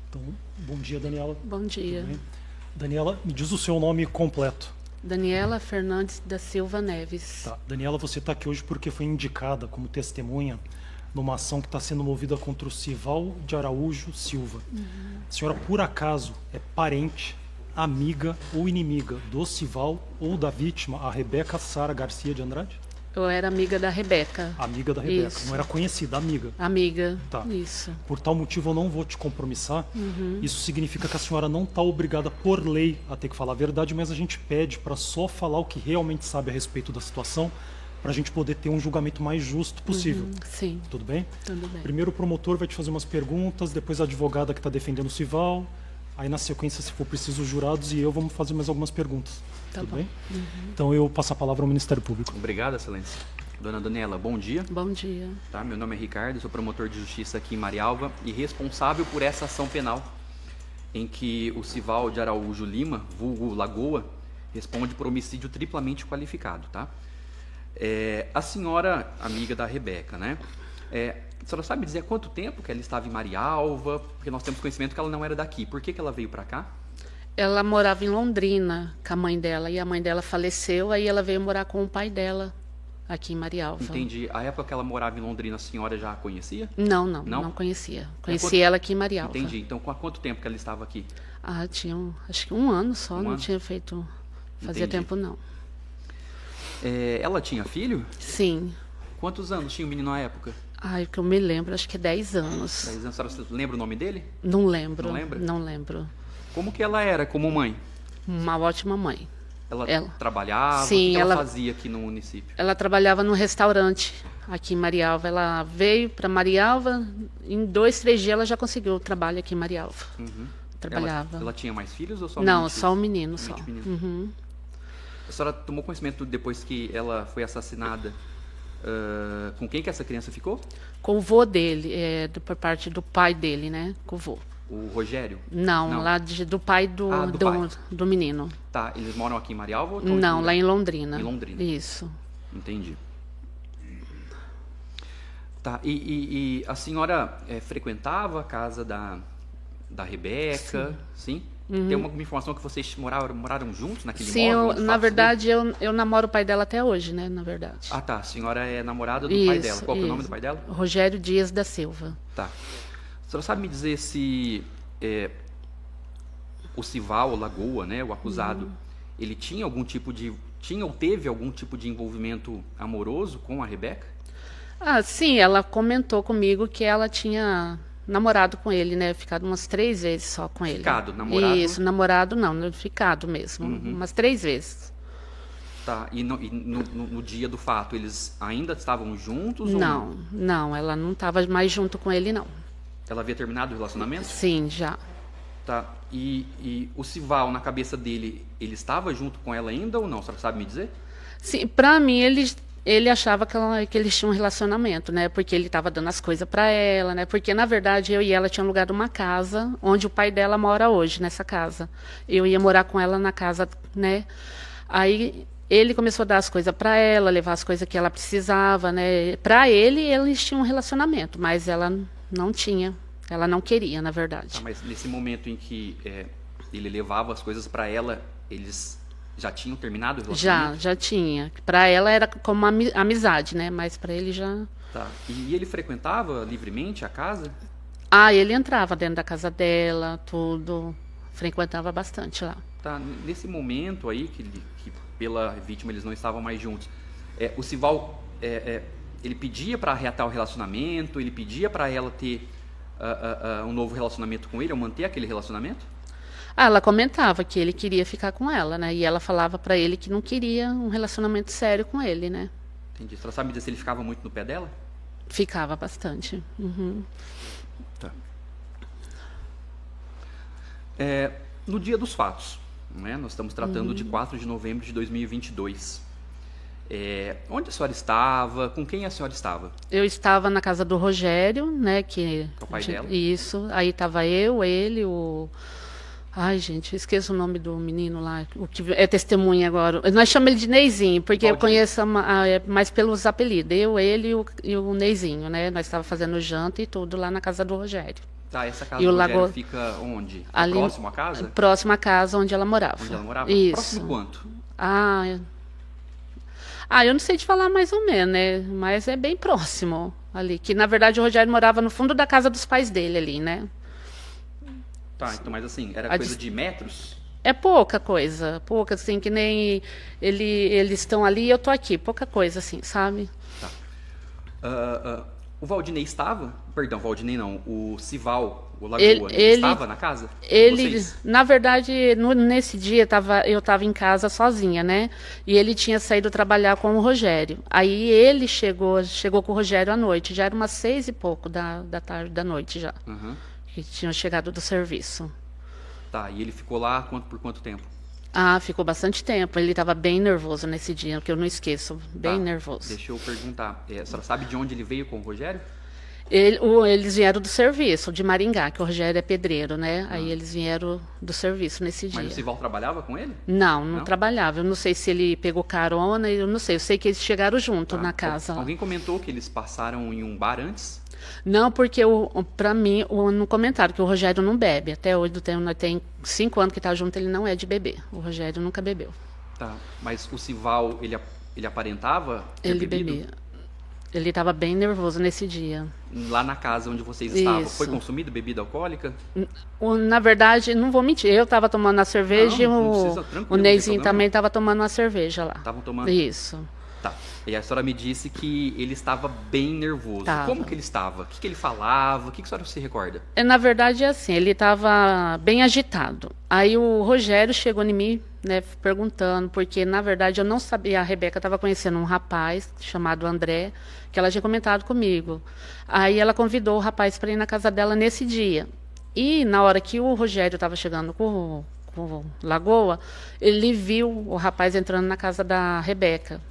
Então, bom dia, Daniela. Bom dia. Tudo bem? Daniela, me diz o seu nome completo. Daniela Fernandes da Silva Neves. Tá. Daniela, você está aqui hoje porque foi indicada como testemunha numa ação que está sendo movida contra o Sival de Araújo Silva. A senhora, por acaso, é parente, amiga ou inimiga do Sival ou da vítima, a Rebeca Sara Garcia de Andrade? Eu era amiga da Rebeca. Amiga da Rebeca. Isso. Não era conhecida, amiga. Amiga. Tá. Isso. Por tal motivo, eu não vou te compromissar. Isso significa que a senhora não está obrigada, por lei, a ter que falar a verdade, mas a gente pede para só falar o que realmente sabe a respeito da situação, para a gente poder ter um julgamento mais justo possível. Sim, Tudo bem? tudo bem. Primeiro o promotor vai te fazer umas perguntas, depois a advogada que está defendendo o Sival, aí na sequência, se for preciso, os jurados e eu vamos fazer mais algumas perguntas. Tá Tudo bom. bem? Então eu passo a palavra ao Ministério Público. Obrigado, excelência. Dona Daniela, bom dia. Bom dia. Tá, meu nome é Ricardo, sou promotor de justiça aqui em Marialva e responsável por essa ação penal em que o Sival de Araújo Lima, vulgo Lagoa, responde por homicídio triplamente qualificado, tá? A senhora, amiga da Rebeca, né? A senhora sabe dizer há quanto tempo que ela estava em Marialva? Porque nós temos conhecimento que ela não era daqui. Por que ela veio para cá? Ela morava em Londrina com a mãe dela, e a mãe dela faleceu, aí ela veio morar com o pai dela aqui em Marialva. Entendi. A época que ela morava em Londrina, a senhora já a conhecia? Não, Não? não conhecia. quanto- Conheci ela aqui em Marialva. Entendi. Então, há quanto tempo que ela estava aqui? Ah, acho que um ano só, Um não ano? tinha feito. Fazia Entendi. tempo não. Ela tinha filho? Sim. Quantos anos tinha o menino na época? Ai, que eu me lembro, acho que é 10 anos. 10 anos. A senhora lembra o nome dele? Não lembro. Não lembra? Não lembro. Como que ela era como mãe? Uma ótima mãe. Ela trabalhava? Sim, o que ela ela- fazia aqui no município? Ela trabalhava num restaurante aqui em Marialva. Ela veio para Marialva, em 2, 3 dias ela já conseguiu o trabalho aqui em Marialva. Trabalhava. Ela tinha mais filhos ou só Não, meninos? só um menino só. Somente menino. A senhora tomou conhecimento depois que ela foi assassinada? Com quem que essa criança ficou? Com o vô dele, por parte do pai dele, né? Com o vô. O Rogério? Não, Não. lá do pai do, Ah, do pai. do menino. Tá, eles moram aqui em Marialva? Ou estão Não, em lá em Londrina. Em Londrina. Isso. Entendi. Tá, e a senhora frequentava a casa da Rebeca? Sim? Tem alguma informação que vocês moraram juntos naquele Sim, imóvel? onde na fato verdade, eu namoro o pai dela até hoje, né? Na verdade. Ah, tá. A senhora é namorada do pai dela. Qual que é o nome do isso. pai dela? Rogério Dias da Silva. Tá. A senhora sabe me dizer se o Sival, Lagoa, né, o acusado, ele tinha algum tipo de... Tinha ou teve algum tipo de envolvimento amoroso com a Rebeca? Ah, sim, ela comentou comigo que ela tinha namorado com ele, né? Ficado umas 3 vezes só com ele. Ficado, namorado? Isso, namorado não, ficado mesmo. Umas 3 vezes. Tá. E no dia do fato, eles ainda estavam juntos ou Não, não, ela não estava mais junto com ele, não. Ela havia terminado o relacionamento? Sim, já. Tá. E o Sival, na cabeça dele, ele estava junto com ela ainda ou não? A senhora sabe me dizer? Sim, pra mim, ele achava que eles tinham um relacionamento, né? Porque ele estava dando as coisas para ela, né? Porque, na verdade, eu e ela tinha alugado uma casa, onde o pai dela mora hoje, nessa casa. Eu ia morar com ela na casa, né? Aí ele começou a dar as coisas para ela, levar as coisas que ela precisava, né? Para ele, eles tinham um relacionamento, mas ela não tinha. Ela não queria, na verdade. Tá, mas nesse momento em que ele levava as coisas para ela, eles já tinham terminado o relacionamento? Já tinha. Para ela era como uma amizade, né? Mas para ele já. Tá. E ele frequentava livremente a casa? Ah, ele entrava dentro da casa dela, tudo. Frequentava bastante lá. Tá. Nesse momento aí, que pela vítima eles não estavam mais juntos, o Sival, ele pedia para reatar o relacionamento, ele pedia para ela ter um novo relacionamento com ele, ou manter aquele relacionamento? Ah, ela comentava que ele queria ficar com ela, né? E ela falava para ele que não queria um relacionamento sério com ele, né? Entendi. Você sabe me dizer se ele ficava muito no pé dela? Ficava bastante. Tá. No dia dos fatos, né? Nós estamos tratando de 4 de novembro de 2022. Onde a senhora estava? Com quem a senhora estava? Eu estava na casa do Rogério, né? Que É o pai dela? Isso. Aí estava eu, ele, Ai, gente, eu esqueço o nome do menino lá, o que é testemunha agora. Nós chamamos ele de Neizinho, porque eu conheço mais pelos apelidos. Eu, ele e o Neizinho, né? Nós estávamos fazendo janta e tudo lá na casa do Rogério. Tá, essa casa E do o Rogério Lagoa fica onde? ali, Próximo à casa? próxima à casa onde ela morava. Onde ela morava? Isso. Próximo quanto? Eu não sei te falar mais ou menos, né? Mas é bem próximo ali. Que na verdade o Rogério morava no fundo da casa dos pais dele ali, né? Tá, então, mas assim, era A coisa dis- de metros? É pouca coisa, pouca, assim, que nem eles estão ali e eu tô aqui, pouca coisa, assim, sabe? Tá. O Valdinei estava? Perdão, Valdinei não. O Sival, o Lagoa, ele estava na casa? Com Ele, vocês? na verdade, nesse dia eu estava em casa sozinha, né? E ele tinha saído trabalhar com o Rogério. Aí ele chegou com o Rogério à noite, já era umas 6 e pouco da tarde, da noite já, Aham. que tinham chegado do serviço. Tá, e ele ficou lá por quanto tempo? Ficou bastante tempo. Ele estava bem nervoso nesse dia, que eu não esqueço, bem Tá, nervoso. deixa eu perguntar. A senhora sabe de onde ele veio com o Rogério? Eles vieram do serviço, de Maringá, que o Rogério é pedreiro, né? Aí eles vieram do serviço nesse dia. Mas o Sival trabalhava com ele? Não Não? trabalhava. Eu não sei se ele pegou carona, eu não sei. Eu sei que eles chegaram junto Tá. na casa. Alguém comentou que eles passaram em um bar antes? Não, porque para mim, no comentário, que o Rogério não bebe. Até hoje, nós tem 5 anos que está junto, ele não é de beber. O Rogério nunca bebeu. Tá, mas o Sival, ele aparentava ter Ele bebido? bebia. Ele estava bem nervoso nesse dia. Lá na casa onde vocês estavam, Isso. foi consumido bebida alcoólica? Na verdade, não vou mentir, eu estava tomando a cerveja Não, não e precisa, tranquilo, o não tem Neizinho problema. também estava tomando uma cerveja lá. Estavam tomando? Isso. Tá. E a senhora me disse que ele estava bem nervoso. Tava. Como que ele estava? O que ele falava? O que a senhora se recorda? Na verdade, é assim, ele estava bem agitado. Aí o Rogério chegou em mim, né, perguntando, porque, na verdade, eu não sabia, a Rebeca estava conhecendo um rapaz chamado André, que ela tinha comentado comigo. Aí ela convidou o rapaz para ir na casa dela nesse dia. E, na hora que o Rogério estava chegando com o Lagoa, ele viu o rapaz entrando na casa da Rebeca.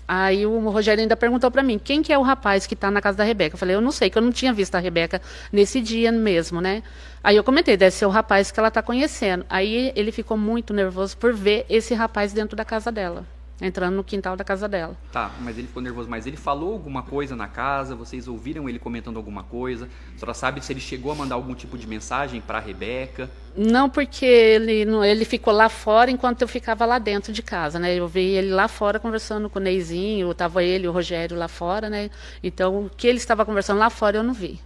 Aí o Rogério ainda perguntou para mim, quem que é o rapaz que está na casa da Rebeca? Eu falei, eu não sei, que eu não tinha visto a Rebeca nesse dia mesmo, né? Aí eu comentei, deve ser o rapaz que ela está conhecendo. Aí ele ficou muito nervoso por ver esse rapaz dentro da casa dela, entrando no quintal da casa dela. Tá, mas ele ficou nervoso. Mas ele falou alguma coisa na casa? Vocês ouviram ele comentando alguma coisa? A senhora sabe se ele chegou a mandar algum tipo de mensagem para a Rebeca? Não, porque ele ficou lá fora enquanto eu ficava lá dentro de casa, né? Eu vi ele lá fora conversando com o Neizinho, estava ele e o Rogério lá fora, né? Então, o que ele estava conversando lá fora eu não vi.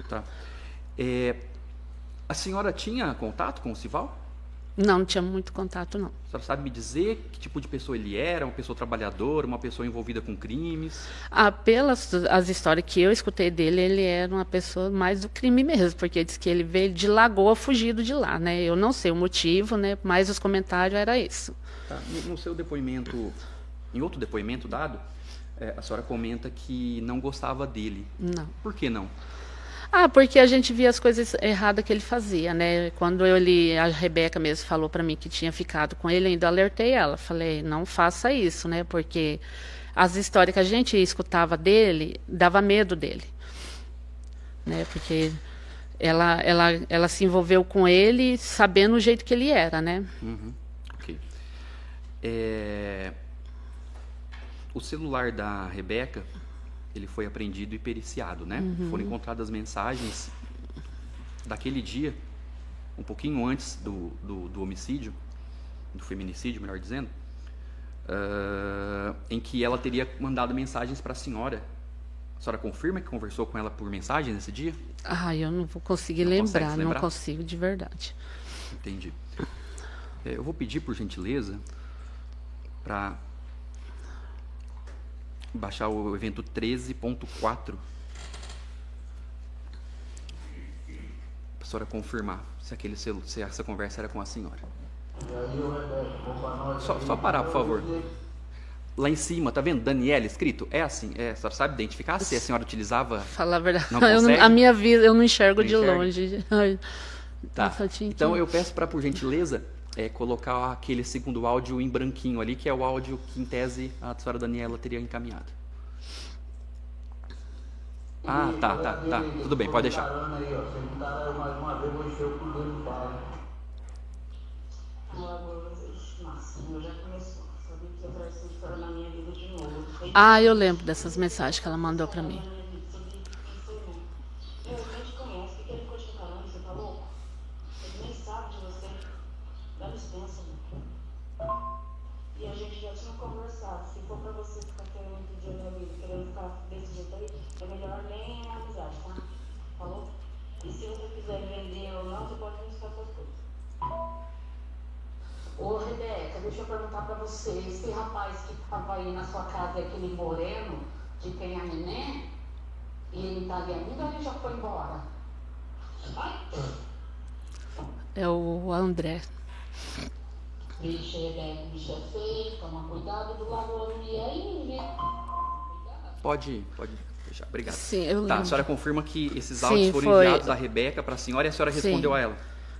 Tá. A senhora tinha contato com o Sival? Não tinha muito contato, não. A senhora sabe me dizer que tipo de pessoa ele era? Uma pessoa trabalhadora, uma pessoa envolvida com crimes? Pelas as histórias que eu escutei dele, ele era uma pessoa mais do crime mesmo, porque diz que ele veio de Lagoa fugido de lá, né? Eu não sei o motivo, né? Mas os comentários era isso. Tá. No seu depoimento, em outro depoimento dado, a senhora comenta que não gostava dele. Não. Por que não? Porque a gente via as coisas erradas que ele fazia, né? Quando a Rebeca mesmo falou para mim que tinha ficado com ele, ainda alertei ela. Falei, não faça isso, né? Porque as histórias que a gente escutava dele, dava medo dele. Né? Porque ela se envolveu com ele sabendo o jeito que ele era, né? Uhum. Ok. O celular da Rebeca, ele foi apreendido e periciado, né? Foram encontradas mensagens daquele dia, um pouquinho antes do homicídio, do feminicídio, melhor dizendo, em que ela teria mandado mensagens para a senhora. A senhora confirma que conversou com ela por mensagem nesse dia? Eu não vou conseguir Não consegue lembrar, se não lembrar? consigo de verdade. Entendi. Eu vou pedir, por gentileza, para baixar o evento 13.4. Para a senhora confirmar se essa conversa era com a senhora. Só parar, por favor. Lá em cima, tá vendo? Daniela escrito? É assim. A senhora sabe identificar se a senhora utilizava? Falar a verdade, Não consegue? a minha vida eu não enxergo Não de enxerga? longe. Tá. Nossa, eu tinha Então que- eu peço para, por gentileza, colocar aquele segundo áudio em branquinho ali, que é o áudio que, em tese, a senhora Daniela teria encaminhado. Tá. Tudo bem, pode deixar. Eu lembro dessas mensagens que ela mandou para mim. se você quiser vender ou não, você pode mostrar suas coisas. Ô, Rebeca, deixa eu perguntar pra você, esse rapaz que estava aí na sua casa, aquele moreno, que tem a neném, ele tá ali ainda ou ele já foi embora? É o André. Vixe, Rebeca, bicho é feio, toma cuidado do lado e aí, né? Pode fechar. Obrigado. Sim, eu Tá, a lembro. senhora confirma que esses Sim, áudios foram foi. enviados à Rebeca para a senhora e a senhora respondeu Sim. a ela.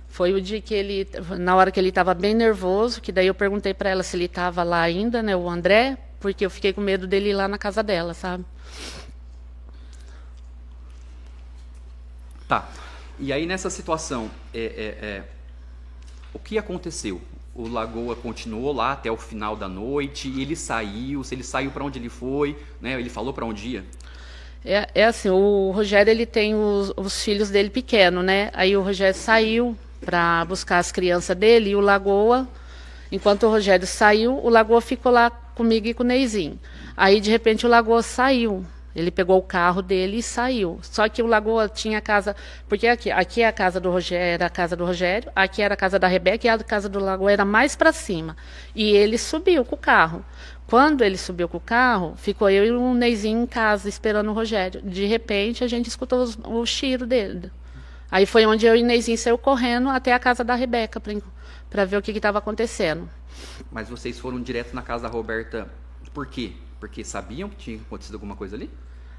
Foi o dia que ele, na hora que ele estava bem nervoso, que daí eu perguntei para ela se ele estava lá ainda, né, o André, porque eu fiquei com medo dele ir lá na casa dela, sabe? Tá. E aí nessa situação, o que aconteceu? O Lagoa continuou lá até o final da noite, e ele saiu, se ele saiu, para onde ele foi, né? Ele falou para onde ia? É assim, o Rogério, ele tem os filhos dele pequeno, né? Aí o Rogério saiu para buscar as crianças dele e o Lagoa, enquanto o Rogério saiu, o Lagoa ficou lá comigo e com o Neizinho. Aí, de repente, o Lagoa saiu. Ele pegou o carro dele e saiu. Só que o Lagoa tinha casa... Porque aqui é a casa do Rogério, era a casa do Rogério, aqui era a casa da Rebeca e a casa do Lagoa era mais para cima. E ele subiu com o carro. Quando ele subiu com o carro, ficou eu e o Neizinho em casa esperando o Rogério. De repente, a gente escutou o cheiro dele. Aí foi onde eu e o Neizinho saiu correndo até a casa da Rebeca para ver o que estava acontecendo. Mas vocês foram direto na casa da Roberta, por quê? Porque sabiam que tinha acontecido alguma coisa ali?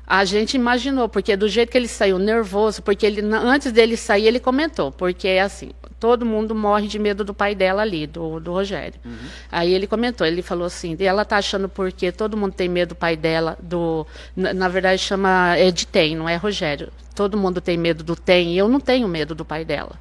A gente imaginou, porque do jeito que ele saiu nervoso, porque ele, antes dele sair, ele comentou, porque é assim, todo mundo morre de medo do pai dela ali, do Rogério. Uhum. Aí ele comentou, ele falou assim, ela tá achando porque todo mundo tem medo do pai dela, na verdade chama de Tem, não é Rogério. Todo mundo tem medo do Tem, e eu não tenho medo do pai dela.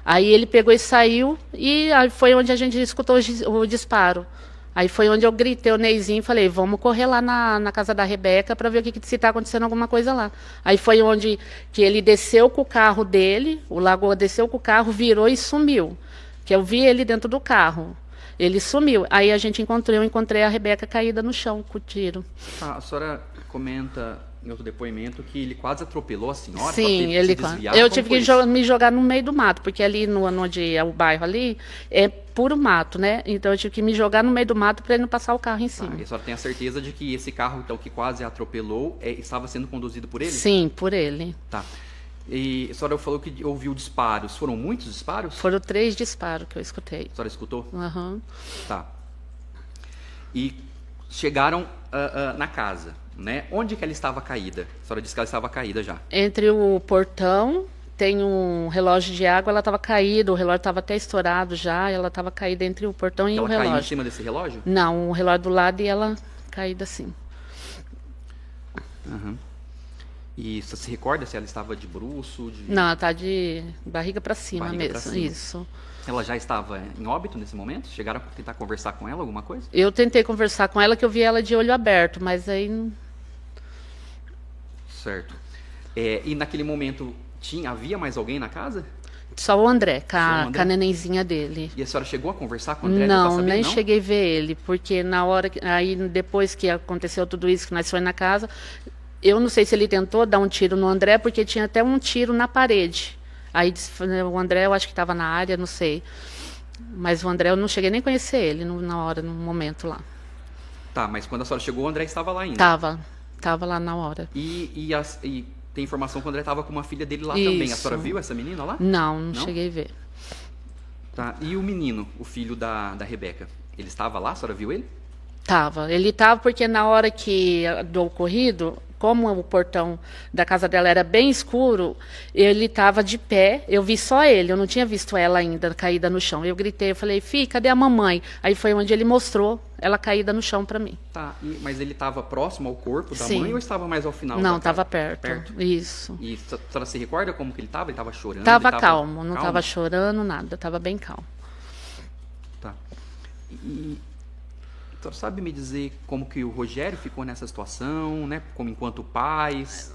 Aí ele pegou e saiu, e aí foi onde a gente escutou o disparo. Aí foi onde eu gritei o Neizinho e falei, vamos correr lá na casa da Rebeca para ver se está acontecendo alguma coisa lá. Aí foi onde que ele desceu com o carro dele, o Lagoa desceu com o carro, virou e sumiu. Que eu vi ele dentro do carro. Ele sumiu. Aí a gente eu encontrei a Rebeca caída no chão com o tiro. A senhora comenta em outro depoimento que ele quase atropelou a senhora? Sim, eu tive que me jogar no meio do mato, porque ali onde é o bairro ali é puro mato, né? Então eu tive que me jogar no meio do mato para ele não passar o carro em cima. E a senhora tem a certeza de que esse carro, então, que quase atropelou, estava sendo conduzido por ele? Sim, por ele. Tá. E a senhora falou que ouviu disparos. Foram muitos disparos? Foram 3 disparos que eu escutei. A senhora escutou? Uhum. Tá. E chegaram na casa, né? Onde que ela estava caída? A senhora disse que ela estava caída já. Entre o portão, tem um relógio de água, ela estava caída, o relógio estava até estourado já, ela estava caída entre o portão e o relógio. Ela caiu em cima desse relógio? Não, o relógio do lado e ela caída assim. Uhum. E você se recorda se ela estava de bruço? Não, ela está de barriga para cima mesmo, pra cima. Isso. Ela já estava em óbito nesse momento? Chegaram a tentar conversar com ela, alguma coisa? Eu tentei conversar com ela, que eu vi ela de olho aberto, mas aí... Certo. E naquele momento, havia mais alguém na casa? Só o André, com a nenenzinha dele. E a senhora chegou a conversar com o André? Não, nem cheguei a ver ele, porque na hora, aí depois que aconteceu tudo isso, que nós fomos na casa, eu não sei se ele tentou dar um tiro no André, porque tinha até um tiro na parede. Aí o André, eu acho que estava na área, não sei. Mas o André, eu não cheguei nem a conhecer ele no momento lá. Tá, mas quando a senhora chegou, o André estava lá ainda? Estava lá na hora. E tem informação que o André estava com uma filha dele lá Isso. também. A senhora viu essa menina lá? Não cheguei a ver. Tá, e o menino, o filho da Rebeca, ele estava lá? A senhora viu ele? Ele estava porque na hora do ocorrido, como o portão da casa dela era bem escuro, ele estava de pé, eu vi só ele, eu não tinha visto ela ainda caída no chão. Eu gritei, eu falei, Fih, cadê a mamãe? Aí foi onde ele mostrou ela caída no chão para mim. Tá, mas ele estava próximo ao corpo da Sim. mãe ou estava mais ao final? Não, estava perto. Isso. E a senhora se recorda como que ele estava? Ele estava chorando? Estava calmo, não estava chorando, nada, estava bem calmo. Tá. E a senhora sabe me dizer como que o Rogério ficou nessa situação, né? Como enquanto pais,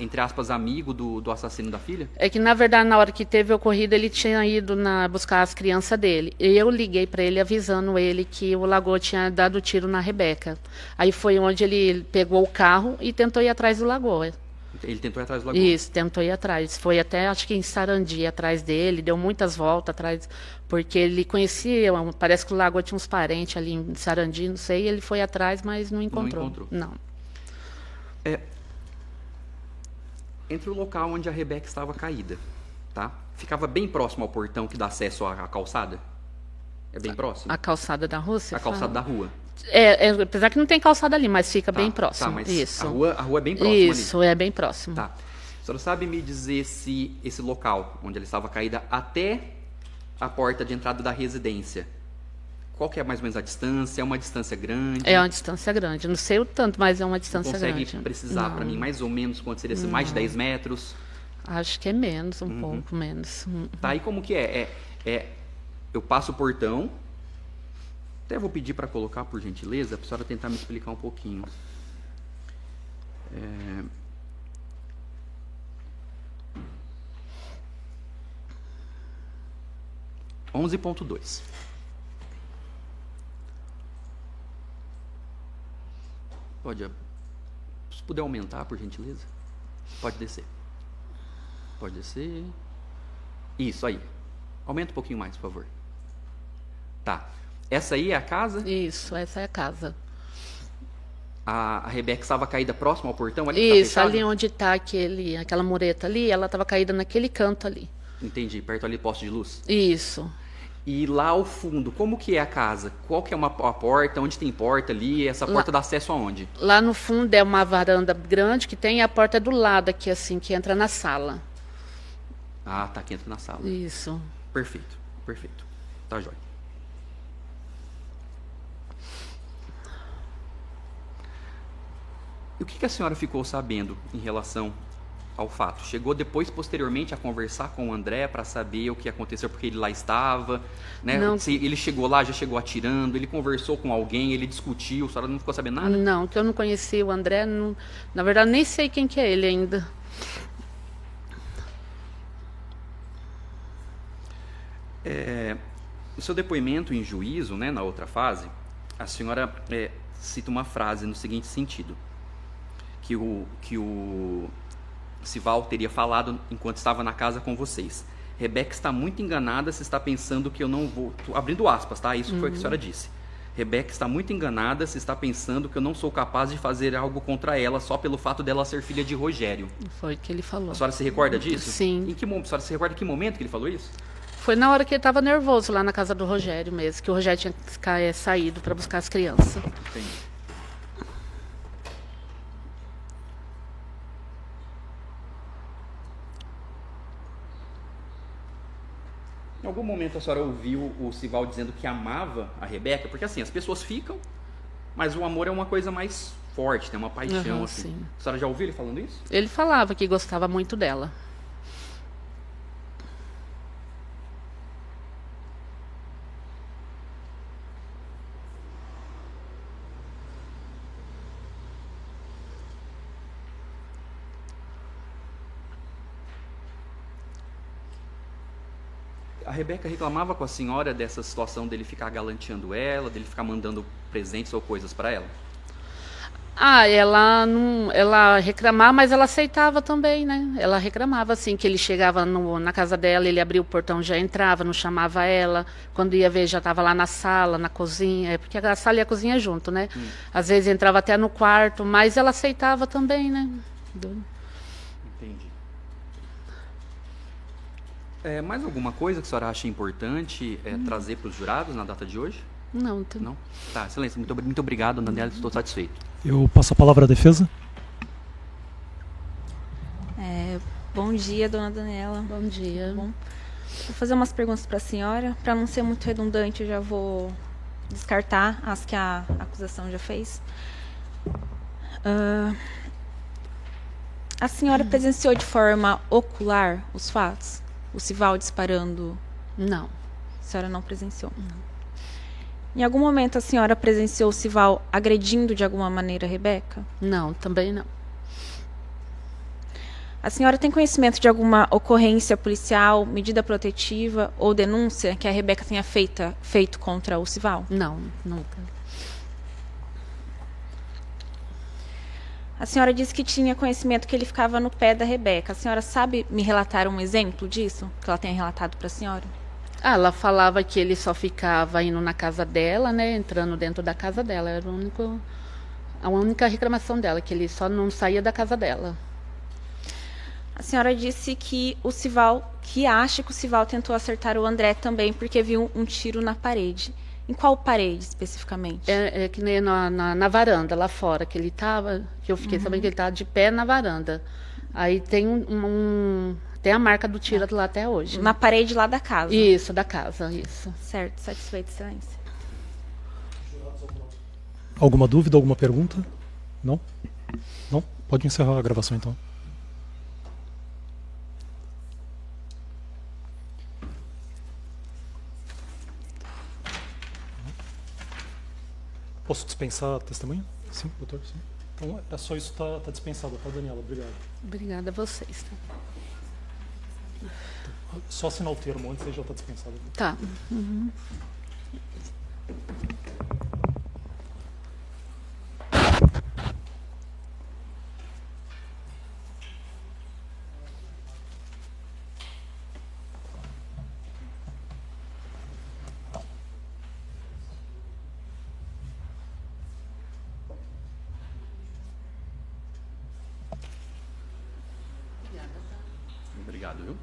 entre aspas, amigo do assassino da filha? É que, na verdade, na hora que teve o ocorrido, ele tinha ido buscar as crianças dele. E eu liguei para ele avisando ele que o Lagoa tinha dado tiro na Rebeca. Aí foi onde ele pegou o carro e tentou ir atrás do Lagoa. Ele tentou ir atrás do Lagoa. Isso, tentou ir atrás. Foi até, acho que em Sarandi, atrás dele, deu muitas voltas atrás, porque ele conhecia, parece que o Lagoa tinha uns parentes ali em Sarandi, não sei, ele foi atrás, mas não encontrou. Não encontrou. Não. Entre o local onde a Rebeca estava caída, tá? Ficava bem próximo ao portão que dá acesso à calçada? É bem próximo? A calçada da rua, você A calçada da fala? rua. Apesar que não tem calçada ali, mas fica bem Tá, próximo. mas Isso. a rua é bem próxima ali. Isso, é bem próximo. Tá. A senhora sabe me dizer se esse local onde ela estava caída até a porta de entrada da residência, qual que é mais ou menos a distância? É uma distância grande? É uma distância grande. Não sei o tanto, mas é uma Não distância consegue grande. precisar para mim mais ou menos quanto seria? Assim, mais de 10 metros? Acho que é menos, um pouco menos. Tá, e como que é? Eu passo o portão, até vou pedir para colocar, por gentileza, para a senhora tentar me explicar um pouquinho. 11.2. Se puder aumentar, por gentileza. Pode descer. Pode descer. Isso aí. Aumenta um pouquinho mais, por favor. Tá. Essa aí é a casa? Isso, essa é a casa. A Rebeca estava caída próximo ao portão ali? Isso, tá ali onde está aquela mureta ali, ela estava caída naquele canto ali. Entendi, perto ali, poste de luz. Isso. E lá ao fundo, como que é a casa? Qual que é a porta? Onde tem porta ali? Essa porta dá acesso aonde? Lá no fundo é uma varanda grande que tem a porta do lado aqui, assim, que entra na sala. Ah, tá, aqui entra na sala. Isso. Perfeito, perfeito. Tá jóia. E o que a senhora ficou sabendo em relação ao fato? Chegou depois, posteriormente, a conversar com o André para saber o que aconteceu, porque ele lá estava, né? Não. Se ele chegou lá, já chegou atirando, ele conversou com alguém, ele discutiu, a senhora não ficou sabendo nada? Não, que eu não conheci o André, na verdade nem sei quem que é ele ainda. No seu depoimento em juízo, né, na outra fase, a senhora cita uma frase no seguinte sentido, que o Sival teria falado enquanto estava na casa com vocês. Rebeca está muito enganada se está pensando que eu não vou... Tô abrindo aspas, tá? Isso foi o que a senhora disse. Rebeca está muito enganada se está pensando que eu não sou capaz de fazer algo contra ela só pelo fato dela ser filha de Rogério. Foi o que ele falou. A senhora se recorda disso? Sim. A senhora se recorda em que momento que ele falou isso? Foi na hora que ele estava nervoso lá na casa do Rogério mesmo, que o Rogério tinha saído para buscar as crianças. Entendi. Em algum momento a senhora ouviu o Sival dizendo que amava a Rebeca? Porque assim, as pessoas ficam, mas o amor é uma coisa mais forte, tem uma paixão, assim. Sim. A senhora já ouviu ele falando isso? Ele falava que gostava muito dela. A Rebeca reclamava com a senhora dessa situação dele ficar galanteando ela, dele ficar mandando presentes ou coisas para ela? Ela reclamava, mas ela aceitava também, né? Ela reclamava, assim, que ele chegava na casa dela, ele abria o portão, já entrava, não chamava ela. Quando ia ver, já estava lá na sala, na cozinha, porque a sala e a cozinha junto, né? Às vezes entrava até no quarto, mas ela aceitava também, né? Entendi. Mais alguma coisa que a senhora acha importante trazer para os jurados na data de hoje? Não. Não? Tá, excelência. Muito obrigado, Daniela. Estou satisfeito. Eu passo a palavra à defesa. Bom dia, dona Daniela. Bom dia. Bom, vou fazer umas perguntas para a senhora. Para não ser muito redundante, eu já vou descartar as que a acusação já fez. A senhora presenciou de forma ocular os fatos? O Sival disparando? Não. A senhora não presenciou? Não. Em algum momento a senhora presenciou o Sival agredindo de alguma maneira a Rebeca? Não, também não. A senhora tem conhecimento de alguma ocorrência policial, medida protetiva ou denúncia que a Rebeca tenha feito contra o Sival? Não, nunca. A senhora disse que tinha conhecimento que ele ficava no pé da Rebeca. A senhora sabe me relatar um exemplo disso? Que ela tenha relatado para a senhora? Ah, ela falava que ele só ficava indo na casa dela, né? Entrando dentro da casa dela. Era a única reclamação dela, que ele só não saía da casa dela. A senhora disse que acha que o Sival tentou acertar o André também porque viu um tiro na parede. Em qual parede, especificamente? É que nem na varanda, lá fora, que ele estava, que eu fiquei sabendo que ele estava de pé na varanda. Aí tem tem a marca do tiro lá até hoje. Na parede lá da casa? Isso, da casa, isso. Certo, satisfeito, excelência. Alguma dúvida, alguma pergunta? Não? Não? Pode encerrar a gravação, então. Posso dispensar a testemunha? Sim, doutor, sim. Então, é só isso, tá dispensado, tá, Daniela? Obrigado. Obrigada a vocês. Só assinar o termo antes, aí já tá dispensado. Tá. Uhum. Obrigado, viu?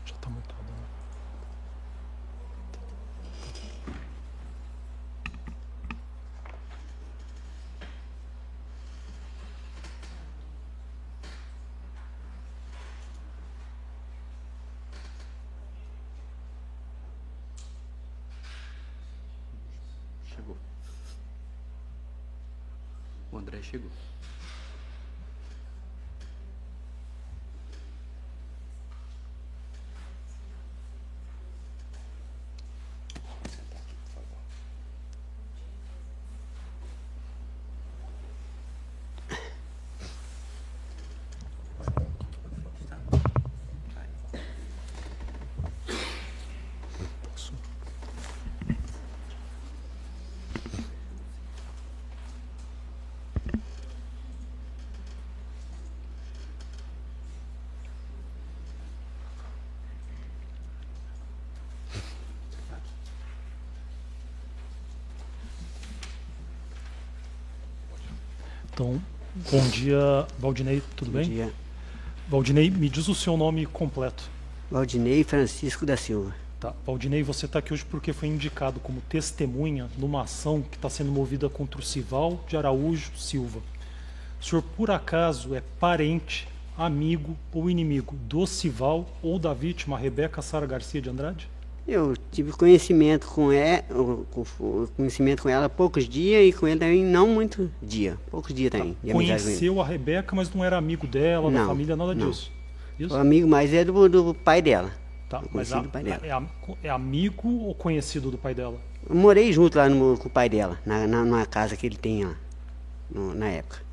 Já tá mutado, né? Chegou. O André chegou. Posso? Então, bom dia, Valdinei, tudo bem? Bom dia. Valdinei, me diz o seu nome completo. Valdinei Francisco da Silva. Tá. Valdinei, você está aqui hoje porque foi indicado como testemunha numa ação que está sendo movida contra o Sival de Araújo Silva. O senhor, por acaso, é parente, amigo ou inimigo do Sival ou da vítima, Rebeca Sara Garcia de Andrade? Eu tive conhecimento com ela há poucos dias e com ele também não muito dia. Poucos dias também. de amizade com ele. Conheceu a Rebeca, mas não era amigo dela, da Não, família, nada não. disso. Isso? O amigo mais é do pai dela. Tá, Eu mas conheci do pai dela. é amigo ou conhecido do pai dela? Eu morei junto lá com o pai dela, na casa que ele tem lá, na época.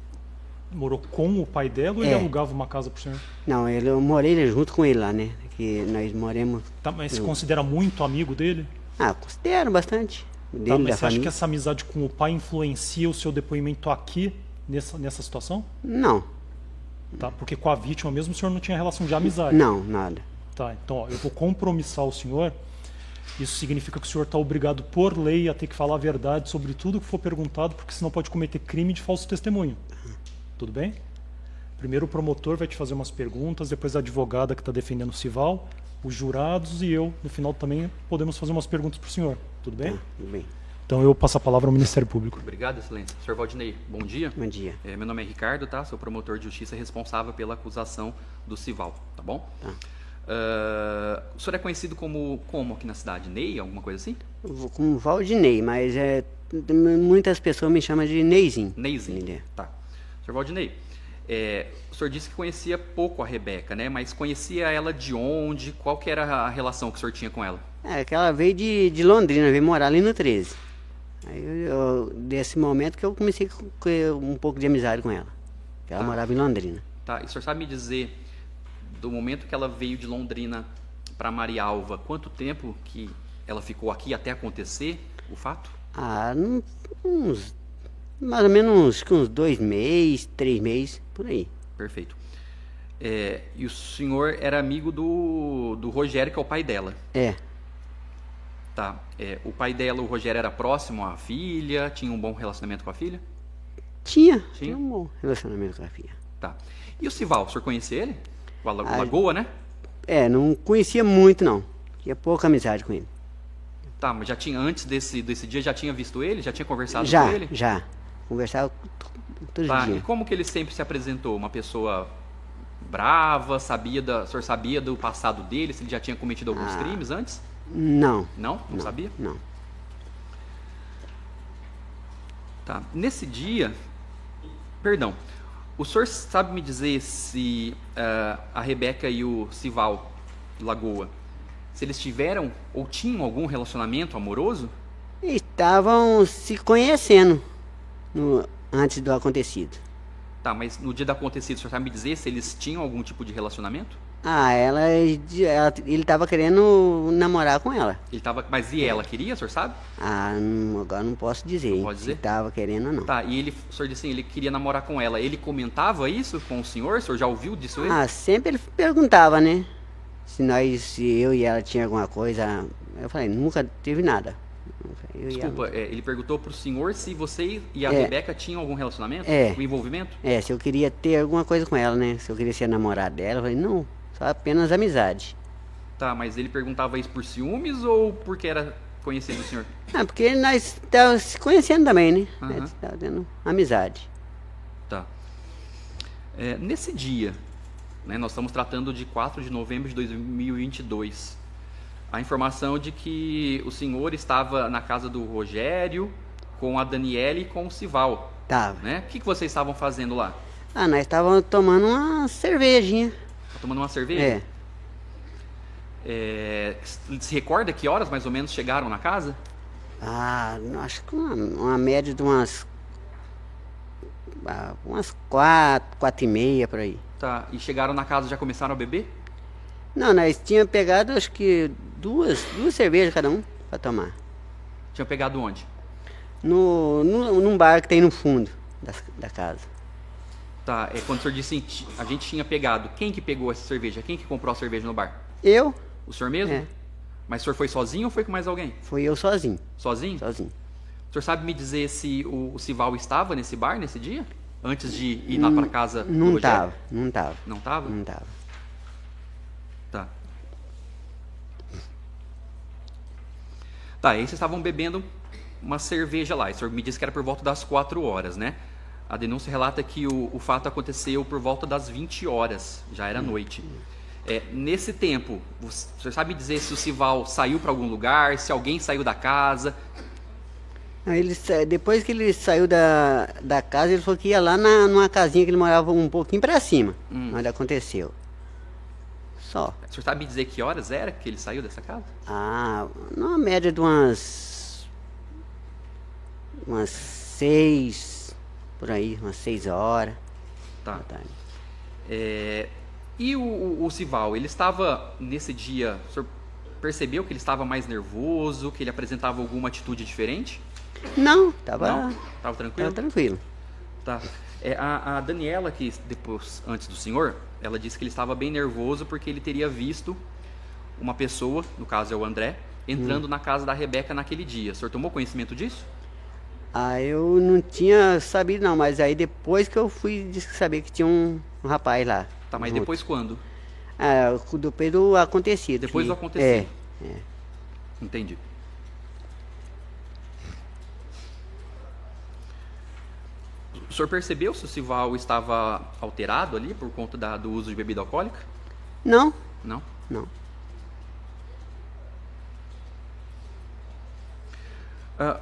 Morou com o pai dela ou ele É. alugava uma casa pro senhor? Não, eu morei junto com ele lá, né? Que nós moramos. Tá, mas se considera muito amigo dele? Ah, considero bastante. Dele, Tá, mas da você acha família. que essa amizade com o pai influencia o seu depoimento aqui, nessa situação? Não, Tá, porque com a vítima mesmo o senhor não tinha relação de amizade. não, nada. Tá, então ó, eu vou compromissar o senhor. Isso significa que o senhor está obrigado por lei a ter que falar a verdade sobre tudo que for perguntado, porque senão pode cometer crime de falso testemunho. Tudo bem? Primeiro o promotor vai te fazer umas perguntas, depois a advogada que está defendendo o Sival, os jurados e eu, no final também, podemos fazer umas perguntas para o senhor. Tudo bem? Tá, tudo bem. Então eu passo a palavra ao Ministério Público. Obrigado, excelência. Sr. Valdinei, bom dia. Bom dia. Meu nome é Ricardo, tá? Sou promotor de justiça responsável pela acusação do Sival, tá bom? Tá. O senhor é conhecido como aqui na cidade? Ney, alguma coisa assim? Eu vou com Valdinei, mas muitas pessoas me chamam de Neizinho. Neyzinho. Entendeu? Tá. Senhor Valdinei, o senhor disse que conhecia pouco a Rebeca, né? Mas conhecia ela de onde? Qual que era a relação que o senhor tinha com ela? Que ela veio de Londrina, veio morar ali no 13. Aí desse momento que eu comecei a ter um pouco de amizade com ela. Que ela morava em Londrina. Tá. E o senhor sabe me dizer, do momento que ela veio de Londrina para Marialva, quanto tempo que ela ficou aqui até acontecer o fato? Mais ou menos uns 2 meses, 3 meses, por aí. Perfeito. E o senhor era amigo do Rogério, que é o pai dela? É. Tá. O pai dela, o Rogério, era próximo à filha? Tinha um bom relacionamento com a filha? Tinha um bom relacionamento com a filha. Tá. E o Sival, o senhor conhecia ele? O Lagoa, né? Não conhecia muito, não. Tinha pouca amizade com ele. Tá, mas já tinha, antes desse dia, já tinha visto ele? Já tinha conversado com ele? Já. Conversava todo Tá, dia. e como que ele sempre se apresentou? Uma pessoa brava, o senhor sabia do passado dele, se ele já tinha cometido alguns crimes antes? Não. Não? Não sabia? Não. Tá. Nesse dia, perdão, o senhor sabe me dizer se a Rebeca e o Sival Lagoa, se eles tiveram ou tinham algum relacionamento amoroso? Estavam se conhecendo antes do acontecido. Tá, mas no dia do acontecido, o senhor sabe me dizer se eles tinham algum tipo de relacionamento? Ele estava querendo namorar com ela. Mas e ela queria, o senhor sabe? Agora não posso dizer. Não pode dizer? Se estava querendo ou não. Tá, e o senhor disse assim, ele queria namorar com ela. Ele comentava isso com o senhor? O senhor já ouviu disso? Sempre ele perguntava, né? Se eu e ela tinha alguma coisa. Eu falei, nunca teve nada. Desculpa, ele perguntou pro senhor se você e a Rebeca tinham algum relacionamento? Um envolvimento? Se eu queria ter alguma coisa com ela, né? Se eu queria ser namorado dela, eu falei, não, só apenas amizade. Tá, mas ele perguntava isso por ciúmes ou porque era conhecido do senhor? Porque nós estávamos se conhecendo também, né? Uhum. Nós estávamos tendo amizade. Tá. Nesse dia, né, nós estamos tratando de 4 de novembro de 2022. A informação de que o senhor estava na casa do Rogério, com a Daniela e com o Sival. Tava. Né? O que vocês estavam fazendo lá? Nós estávamos tomando uma cervejinha. Tá tomando uma cerveja? Se recorda que horas mais ou menos chegaram na casa? Acho que uma média de umas 4 e meia por aí. Tá, e chegaram na casa e já começaram a beber? Não, nós tínhamos pegado acho que duas cervejas cada um para tomar. Tinham pegado onde? Num bar que tem no fundo da casa. Tá, quando o senhor disse a gente tinha pegado, quem que pegou essa cerveja? Quem que comprou a cerveja no bar? Eu? O senhor mesmo? É. Mas o senhor foi sozinho ou foi com mais alguém? Fui eu sozinho. Sozinho? Sozinho. O senhor sabe me dizer se o Sival estava nesse bar nesse dia? Antes de ir lá para casa do Não Rogério? tava, não tava. Não tava? Não tava. Tá. Tá, aí vocês estavam bebendo uma cerveja lá. O senhor me disse que era por volta das 4 horas, né? A denúncia relata que o fato aconteceu por volta das 20 horas. Já era noite. Nesse tempo, o senhor sabe dizer se o Sival saiu para algum lugar, se alguém saiu da casa? Depois que ele saiu da casa, ele falou que ia lá numa casinha que ele morava um pouquinho para cima. Onde aconteceu. Só. O senhor sabe me dizer que horas era que ele saiu dessa casa? Numa média de umas 6, por aí, umas 6 horas. Tá. Da tarde. E o Sival, ele estava nesse dia, o senhor percebeu que ele estava mais nervoso, que ele apresentava alguma atitude diferente? Não, tava tranquilo? Tava tranquilo. Tá. A Daniela, que depois, antes do senhor, ela disse que ele estava bem nervoso porque ele teria visto uma pessoa, no caso é o André, entrando na casa da Rebeca naquele dia. O senhor tomou conhecimento disso? Eu não tinha sabido não, mas aí depois que eu fui saber que tinha um rapaz lá. Tá, mas depois quando? Depois do acontecido. Depois do acontecido. É. Entendi. O senhor percebeu se o Sival estava alterado ali por conta do uso de bebida alcoólica? Não. Não? Não.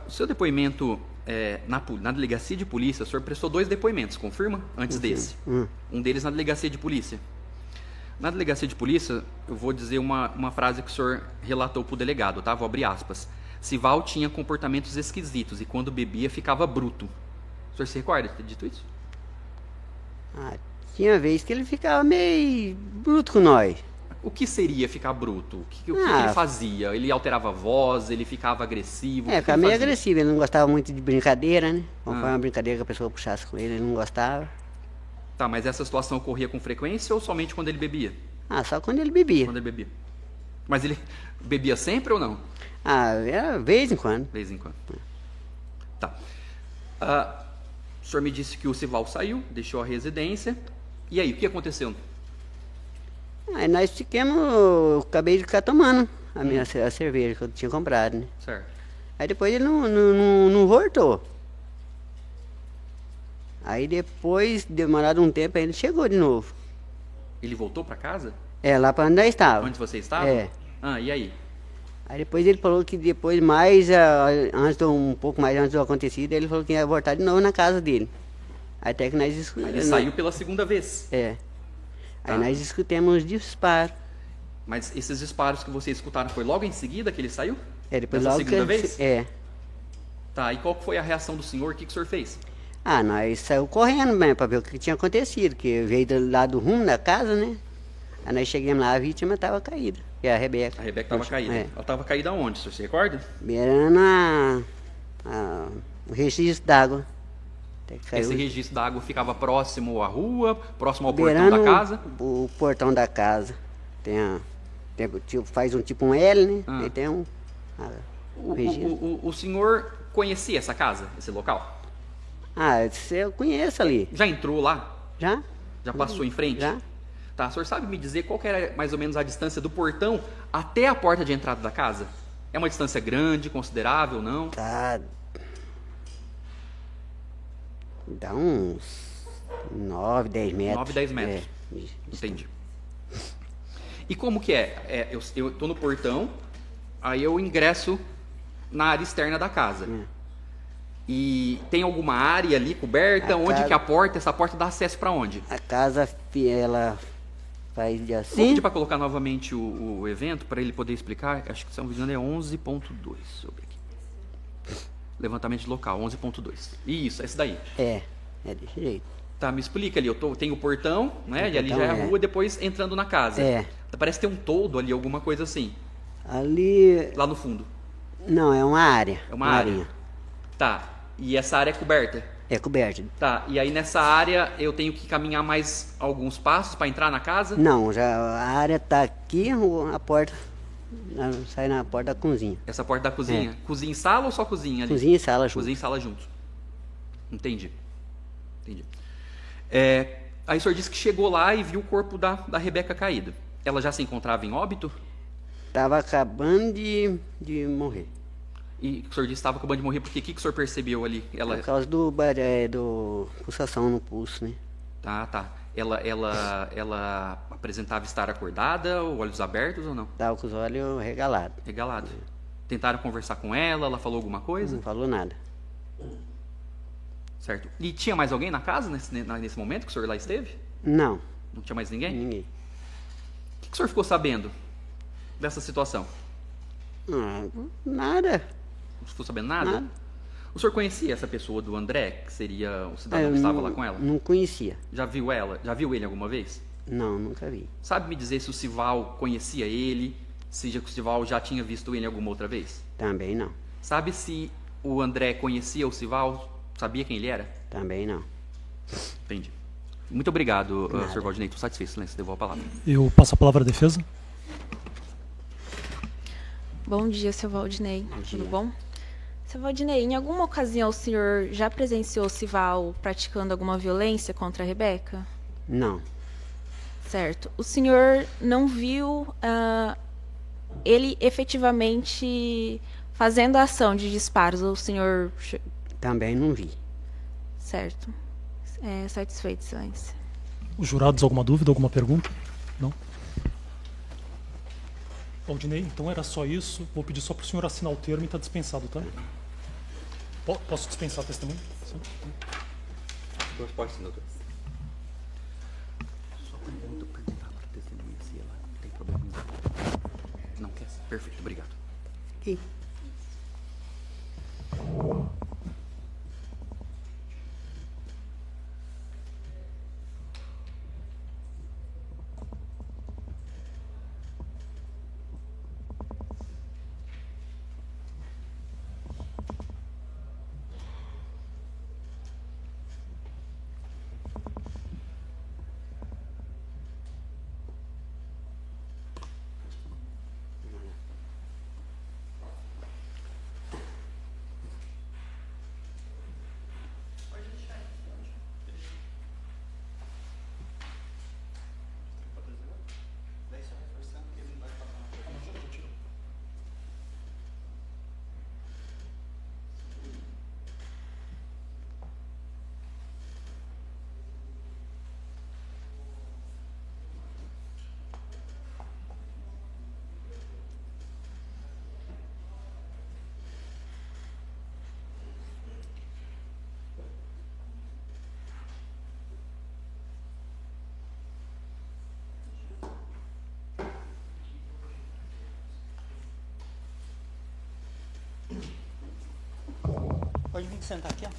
O seu depoimento na delegacia de polícia, o senhor prestou 2 depoimentos, confirma? Antes desse. Um deles na delegacia de polícia. Na delegacia de polícia, eu vou dizer uma frase que o senhor relatou para o delegado, tá? Vou abrir aspas. Sival tinha comportamentos esquisitos e quando bebia ficava bruto. O senhor se recorda de ter dito isso? Tinha vez que ele ficava meio bruto com nós. O que seria ficar bruto? O que ele fazia? Ele alterava a voz? Ele ficava agressivo? Ficava meio agressivo. Ele não gostava muito de brincadeira, né? Quando foi uma brincadeira que a pessoa puxasse com ele, ele não gostava. Tá, mas essa situação ocorria com frequência ou somente quando ele bebia? Só quando ele bebia. Quando ele bebia. Mas ele bebia sempre ou não? Era vez em quando. Vez em quando. Tá. O senhor me disse que o Sival saiu, deixou a residência. E aí, o que aconteceu? Aí nós ficamos, eu acabei de ficar tomando a cerveja que eu tinha comprado, né? Certo. Aí depois ele não voltou. Aí depois, demorado um tempo, aí ele chegou de novo. Ele voltou para casa? Lá para onde nós estávamos. Onde você estava? E aí? Aí depois ele falou que depois um pouco mais antes do acontecido, ele falou que ia voltar de novo na casa dele. Aí até que nós escutamos. Ele saiu pela segunda vez. Aí nós escutamos os disparos. Mas esses disparos que vocês escutaram foi logo em seguida que ele saiu? Depois Nessa logo segunda vez? Tá, e qual foi a reação do senhor? O que o senhor fez? Nós saímos correndo mesmo para ver o que tinha acontecido, que veio do lado do rumo da casa, né? Aí nós chegamos lá, a vítima estava caída, que é a Rebeca. A Rebeca estava caída. Ela estava caída onde, o senhor se recorda? Beirando o registro d'água. Esse registro d'água ficava próximo à rua, próximo ao portão da casa? O portão da casa. Faz um L, né? Aí tem registro. O senhor conhecia essa casa, esse local? Eu conheço ali. Já entrou lá? Já. Já passou em frente? Já. Tá, o senhor sabe me dizer qual que era mais ou menos a distância do portão até a porta de entrada da casa? É uma distância grande, considerável, não? Dá uns 9, 10 metros. 9, 10 metros. Entendi. E como que é? Eu tô no portão, aí eu ingresso na área externa da casa. E tem alguma área ali coberta? Onde que essa porta dá acesso para onde? A casa, ela faz de assim. Vou pedir para colocar novamente o evento, para ele poder explicar. Acho que, se não me engano, é 11.2. Levantamento de local, 11.2. Isso, esse daí. É desse jeito. Tá, me explica ali. Tenho o portão, né? E ali já é a rua, depois entrando na casa. Parece ter um toldo ali, alguma coisa assim. Ali. Lá no fundo. Não, é uma área. É uma área. Tá. E essa área é coberta? É coberta. Tá. E aí nessa área eu tenho que caminhar mais alguns passos para entrar na casa? Não, a área tá aqui, a porta. Sai na porta da cozinha. Essa porta da cozinha? Cozinha e sala ou só cozinha ali? Cozinha e sala juntos. Cozinha e sala juntos. Entendi. Aí o senhor disse que chegou lá e viu o corpo da Rebeca caído. Ela já se encontrava em óbito? Estava acabando de morrer. E o senhor disse que estava acabando de morrer porque o que o senhor percebeu ali? Por causa do pulsação no pulso, né? Tá. Ela apresentava estar acordada, olhos abertos ou não? Estava com os olhos regalados. Regalados. Tentaram conversar com ela falou alguma coisa? Não falou nada. Certo. E tinha mais alguém na casa nesse momento que o senhor lá esteve? Não. Não tinha mais ninguém? Ninguém. O que o senhor ficou sabendo dessa situação? Nada. Não ficou sabendo nada? Nada. O senhor conhecia essa pessoa do André, que seria o cidadão que estava lá com ela? Não conhecia. Já viu ela? Já viu ele alguma vez? Não, nunca vi. Sabe me dizer se o Sival conhecia ele? Se o Sival já tinha visto ele alguma outra vez? Também não. Sabe se o André conhecia o Sival? Sabia quem ele era? Também não. Entendi. Muito obrigado, Sr. Valdinei. Estou satisfeito, Silêncio. Devolvo a palavra. Eu passo a palavra à defesa. Bom dia, Sr. Valdinei. Tudo bom? Sr. Valdinei, em alguma ocasião o senhor já presenciou o Sival praticando alguma violência contra a Rebeca? Não. Certo. O senhor não viu ele efetivamente fazendo a ação de disparos? O senhor... Também não vi. Certo. Satisfeito, Silêncio. Os jurados, alguma dúvida, alguma pergunta? Não? Valdinei, então era só isso. Vou pedir só para o senhor assinar o termo e está dispensado, tá? Posso dispensar a testemunha? Sim. Pode sim, doutor. Só perguntar para a testemunha se ela tem problema. Não quer? Perfeito, obrigado. Aqui. Pode vir sentar aqui, ó.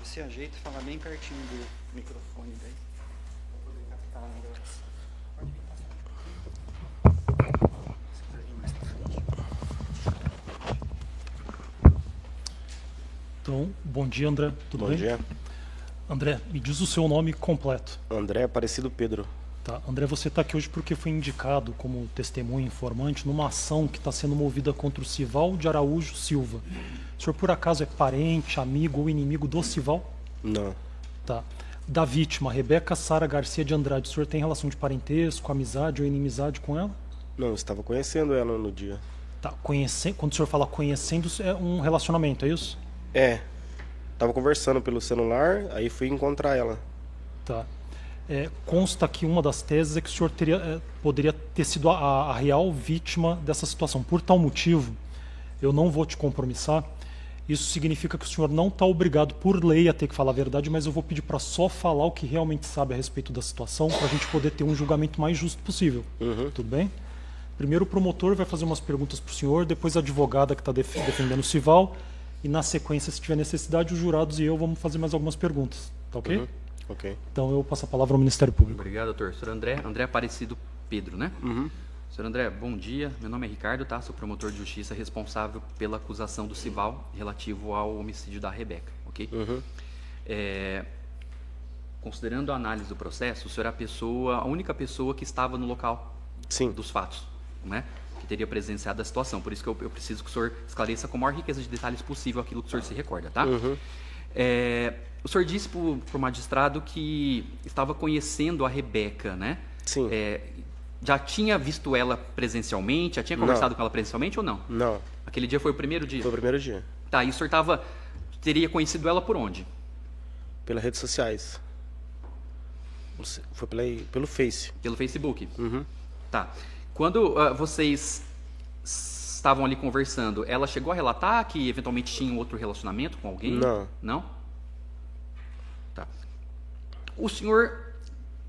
Você ajeita e fala bem pertinho do microfone daí. Pra poder captar a gravação. Pode vir passar um pouquinho. Você vai vir mais pra frente. Então, bom dia, André. Tudo bem? Bom dia. André, me diz o seu nome completo. André Aparecido Pedro. Tá. André, você está aqui hoje porque foi indicado como testemunha informante numa ação que está sendo movida contra o Sival de Araújo Silva. O senhor, por acaso, é parente, amigo ou inimigo do Sival? Não. Tá. Da vítima, Rebeca Sara Garcia de Andrade, o senhor tem relação de parentesco, amizade ou inimizade com ela? Não, eu estava conhecendo ela no dia. Tá. Quando o senhor fala conhecendo, é um relacionamento, é isso? É. Tava conversando pelo celular, aí fui encontrar ela. Tá. Consta que uma das teses é que o senhor poderia ter sido a real vítima dessa situação. Por tal motivo, eu não vou te compromissar. Isso significa que o senhor não está obrigado por lei a ter que falar a verdade, mas eu vou pedir para só falar o que realmente sabe a respeito da situação, para a gente poder ter um julgamento mais justo possível. Tudo bem? Primeiro o promotor vai fazer umas perguntas para o senhor, depois a advogada que está defendendo o Sival, e na sequência, se tiver necessidade, os jurados e eu vamos fazer mais algumas perguntas. Tá ok? Ok. Então eu passo a palavra ao Ministério Público. Obrigado, doutor. Senhor André Aparecido Pedro, né? Senhor André, bom dia. Meu nome é Ricardo, tá? Sou promotor de justiça responsável pela acusação do Sival relativo ao homicídio da Rebeca, ok? Considerando a análise do processo, o senhor é a única pessoa que estava no local Sim. dos fatos, né? Que teria presenciado a situação. Por isso que eu preciso que o senhor esclareça com a maior riqueza de detalhes possível aquilo que o senhor se recorda, tá? O senhor disse para o magistrado que estava conhecendo a Rebeca, né? Sim. Já tinha visto ela presencialmente? Já tinha conversado com ela presencialmente ou não? Não. Aquele dia foi o primeiro dia? Foi o primeiro dia. Tá, e o senhor teria conhecido ela por onde? Pelas redes sociais. Foi pelo Face. Pelo Facebook? Tá. Quando vocês estavam ali conversando, ela chegou a relatar que eventualmente tinha um outro relacionamento com alguém? Não. Não? Tá. O senhor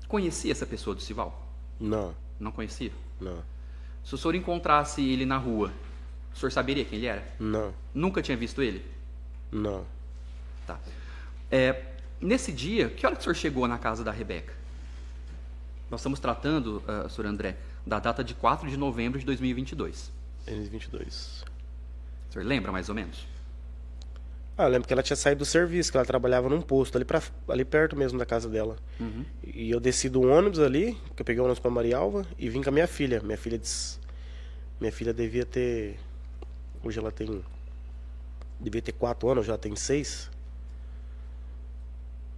conhecia essa pessoa do Sival? Não. Não conhecia? Não. Se o senhor encontrasse ele na rua, o senhor saberia quem ele era? Não. Nunca tinha visto ele? Não. Tá. Nesse dia, que hora que o senhor chegou na casa da Rebeca? Nós estamos tratando, senhor André, da data de 4 de novembro de 2022. 2022. O senhor lembra mais ou menos? Eu lembro que ela tinha saído do serviço, que ela trabalhava num posto, ali perto mesmo da casa dela. E eu desci do ônibus ali, que eu peguei o ônibus para Marialva, e vim com a minha filha. Minha filha devia ter... Hoje ela devia ter 4 anos, já tem 6.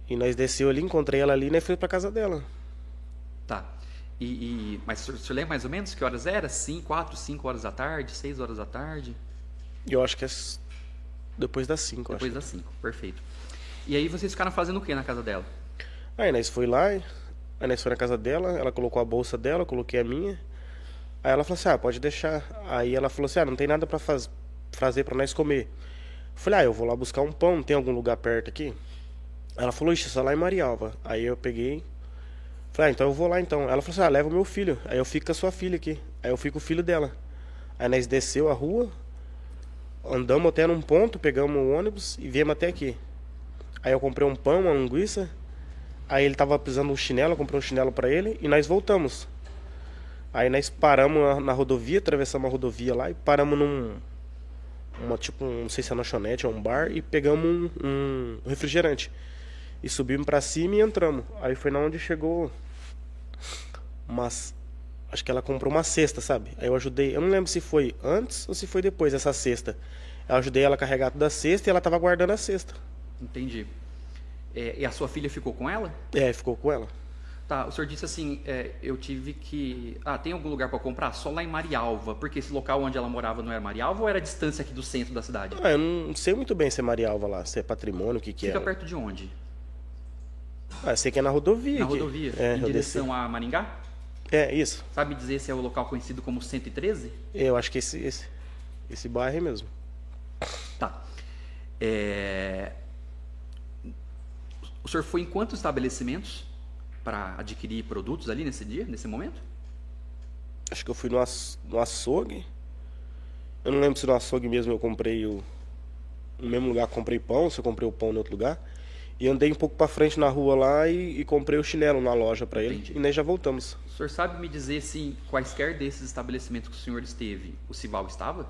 E nós desceu ali, encontrei ela ali, e nós fomos pra casa dela. Tá. Mas o senhor lembra mais ou menos que horas era? 4, 5 horas da tarde, 6 horas da tarde? Eu acho que é depois das 5. Depois das 5, perfeito. E aí vocês ficaram fazendo o que na casa dela? Aí nós foi lá, aí nós foi na casa dela, ela colocou a bolsa dela, eu coloquei a minha. Aí ela falou assim, ah, pode deixar. Aí ela falou assim, ah, não tem nada pra fazer pra nós comer. Eu falei, ah, eu vou lá buscar um pão, não tem algum lugar perto aqui? Ela falou, ixi, só lá em Marialva. Aí eu peguei, falei, ah, então eu vou lá então. Ela falou assim, ah, leva o meu filho. Aí eu fico com a sua filha aqui. Aí eu fico com o filho dela. Aí nós desceu a rua, andamos até num ponto, pegamos o ônibus e viemos até aqui. Aí eu comprei um pão, uma linguiça. Aí ele tava precisando de um chinelo, eu comprei um chinelo pra ele e nós voltamos. Aí nós paramos na rodovia, atravessamos a rodovia lá e paramos tipo, não sei se é lanchonete ou um bar, e pegamos um refrigerante. E subimos pra cima e entramos. Aí foi na onde chegou acho que ela comprou uma cesta, sabe? Aí eu ajudei, eu não lembro se foi antes ou se foi depois essa cesta. Eu ajudei ela a carregar toda a cesta e ela tava guardando a cesta. Entendi. E a sua filha ficou com ela? É, ficou com ela. Tá, o senhor disse assim, eu tive que... Ah, tem algum lugar para comprar? Só lá em Marialva, porque esse local onde ela morava não era Marialva ou era distância aqui do centro da cidade? Ah, eu não sei muito bem se é Marialva lá, se é patrimônio, o que é. Fica perto de onde? Ah, eu sei que é na rodovia. Na aqui. rodovia? É, em direção a Maringá? É, isso. Sabe dizer se é o local conhecido como 113? Eu acho que esse bairro é mesmo. Tá. O senhor foi em quantos estabelecimentos para adquirir produtos ali nesse dia, nesse momento? Acho que eu fui no açougue. Eu não lembro se no açougue mesmo eu comprei no mesmo lugar que comprei pão, se eu comprei o pão em outro lugar. E andei um pouco para frente na rua lá e comprei o chinelo na loja para ele. Entendi. E nós já voltamos. O senhor sabe me dizer se quaisquer desses estabelecimentos que o senhor esteve, o Sival estava?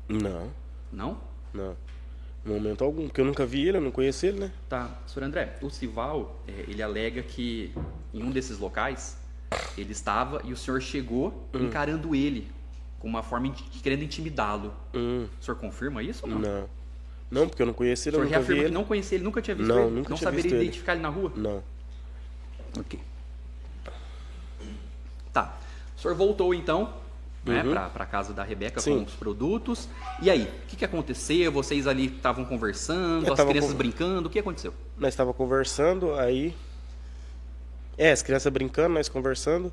Não, Não? não. No momento algum, porque eu nunca vi ele, eu não conheço ele, né? Tá, senhor André, o Sival, ele alega que em um desses locais, ele estava e o senhor chegou encarando ele com uma forma de querendo intimidá-lo. O senhor confirma isso ou não? Não. Não, porque eu não conheci ele, O eu senhor nunca vi reafirma que ele. não conhecia ele, nunca tinha visto Não, ele? nunca Não tinha saberia visto ele. identificar ele na rua? Não. Ok. Tá. O senhor voltou então, né, para casa da Rebeca Sim. com os produtos. E aí, o que aconteceu? Vocês ali estavam conversando, as tava crianças brincando, o que aconteceu? Nós estávamos conversando, aí... as crianças brincando, nós conversando.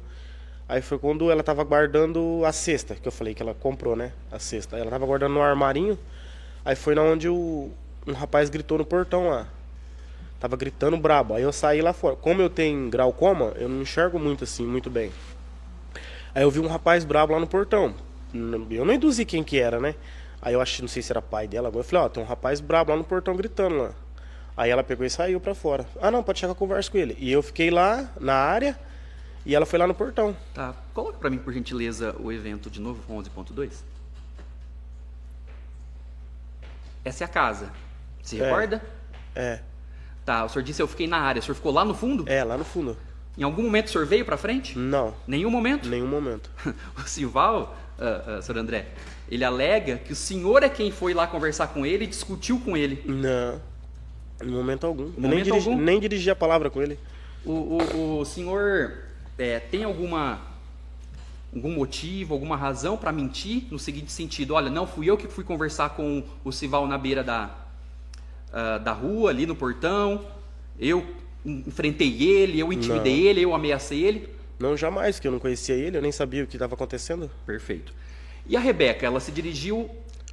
Aí foi quando ela estava guardando a cesta, que eu falei que ela comprou, né? A cesta. Aí ela estava guardando no armarinho. Aí foi na onde um rapaz gritou no portão lá. Tava gritando brabo. Aí eu saí lá fora. Como eu tenho glaucoma, eu não enxergo muito assim, muito bem. Aí eu vi um rapaz brabo lá no portão. Eu não induzi quem que era, né? Aí eu achei, não sei se era pai dela. Eu falei, ó, tem um rapaz brabo lá no portão gritando lá. Aí ela pegou e saiu pra fora. Ah, não, pode chegar a conversa com ele. E eu fiquei lá na área e ela foi lá no portão. Tá. Coloca pra mim, por gentileza, o evento de novo, 11.2. Essa é a casa. Se recorda? É. Tá, o senhor disse eu fiquei na área. O senhor ficou lá no fundo? É, lá no fundo. Em algum momento o senhor veio pra frente? Não, Nenhum momento? nenhum momento. O Sival, senhor André, ele alega que o senhor é quem foi lá conversar com ele e discutiu com ele. Não, em momento algum. Eu Momento algum? nem dirigi a palavra com ele. O senhor tem algum motivo, alguma razão para mentir no seguinte sentido? Olha, não fui eu que fui conversar com o Sival na beira da rua, ali no portão. Eu enfrentei ele, eu intimidei ele, eu ameacei ele. Não, jamais, que eu não conhecia ele, eu nem sabia o que estava acontecendo. Perfeito. E a Rebeca, ela se dirigiu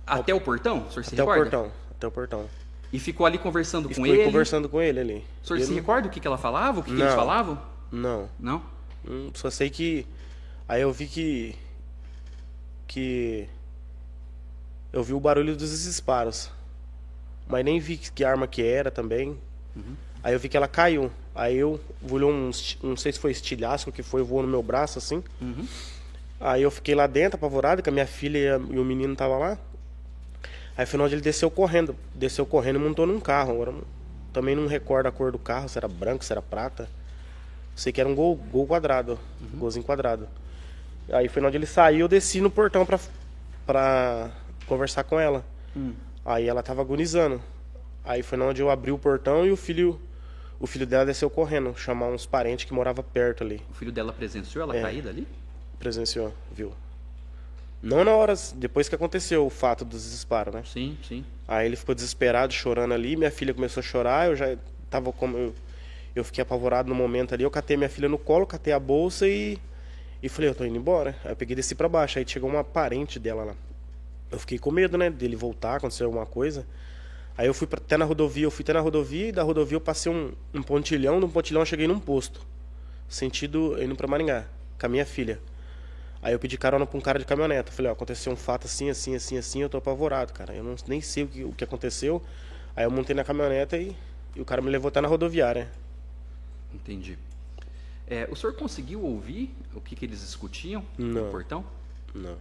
até o portão? O senhor se Até recorda? até o portão. E ficou ali conversando com Fiquei ele? conversando com ele ali. O senhor Eu se não- recorda o que ela falava? O que eles Não. falavam? Não, Não? só sei que... Aí eu vi que... Eu vi o barulho dos disparos. Mas nem vi que arma que era também. Aí eu vi que ela caiu. Aí eu voou não sei se foi estilhaço que foi, voou no meu braço assim. Aí eu fiquei lá dentro, apavorado, que a minha filha e o menino estavam lá. Aí foi onde ele desceu correndo e montou num carro. Agora, também não recordo a cor do carro, se era branco, se era prata. Sei que era um gol quadrado, golzinho quadrado. Aí foi onde ele saiu, eu desci no portão pra conversar com ela. Aí ela tava agonizando. Aí foi onde eu abri o portão e o filho dela desceu correndo, chamar uns parentes que moravam perto ali. O filho dela presenciou ela caída ali? Presenciou, viu? Não na hora, depois que aconteceu o fato dos disparos, né? Sim, sim. Aí ele ficou desesperado, chorando ali, minha filha começou a chorar, eu já tava como... Eu fiquei apavorado no momento ali, eu catei minha filha no colo, catei a bolsa e E falei, eu tô indo embora. Aí eu peguei e desci pra baixo. Aí chegou uma parente dela lá. Eu fiquei com medo, né, dele voltar, acontecer alguma coisa. Aí eu fui até na rodovia, e da rodovia eu passei um pontilhão, do pontilhão eu cheguei num posto. Sentido indo pra Maringá, com a minha filha. Aí eu pedi carona pra um cara de caminhoneta. Falei, ó, aconteceu um fato assim, eu tô apavorado, cara. Eu nem sei o que aconteceu. Aí eu montei na caminhoneta e o cara me levou até na rodoviária. Entendi. O senhor conseguiu ouvir o que eles discutiam Não. no portão? Não.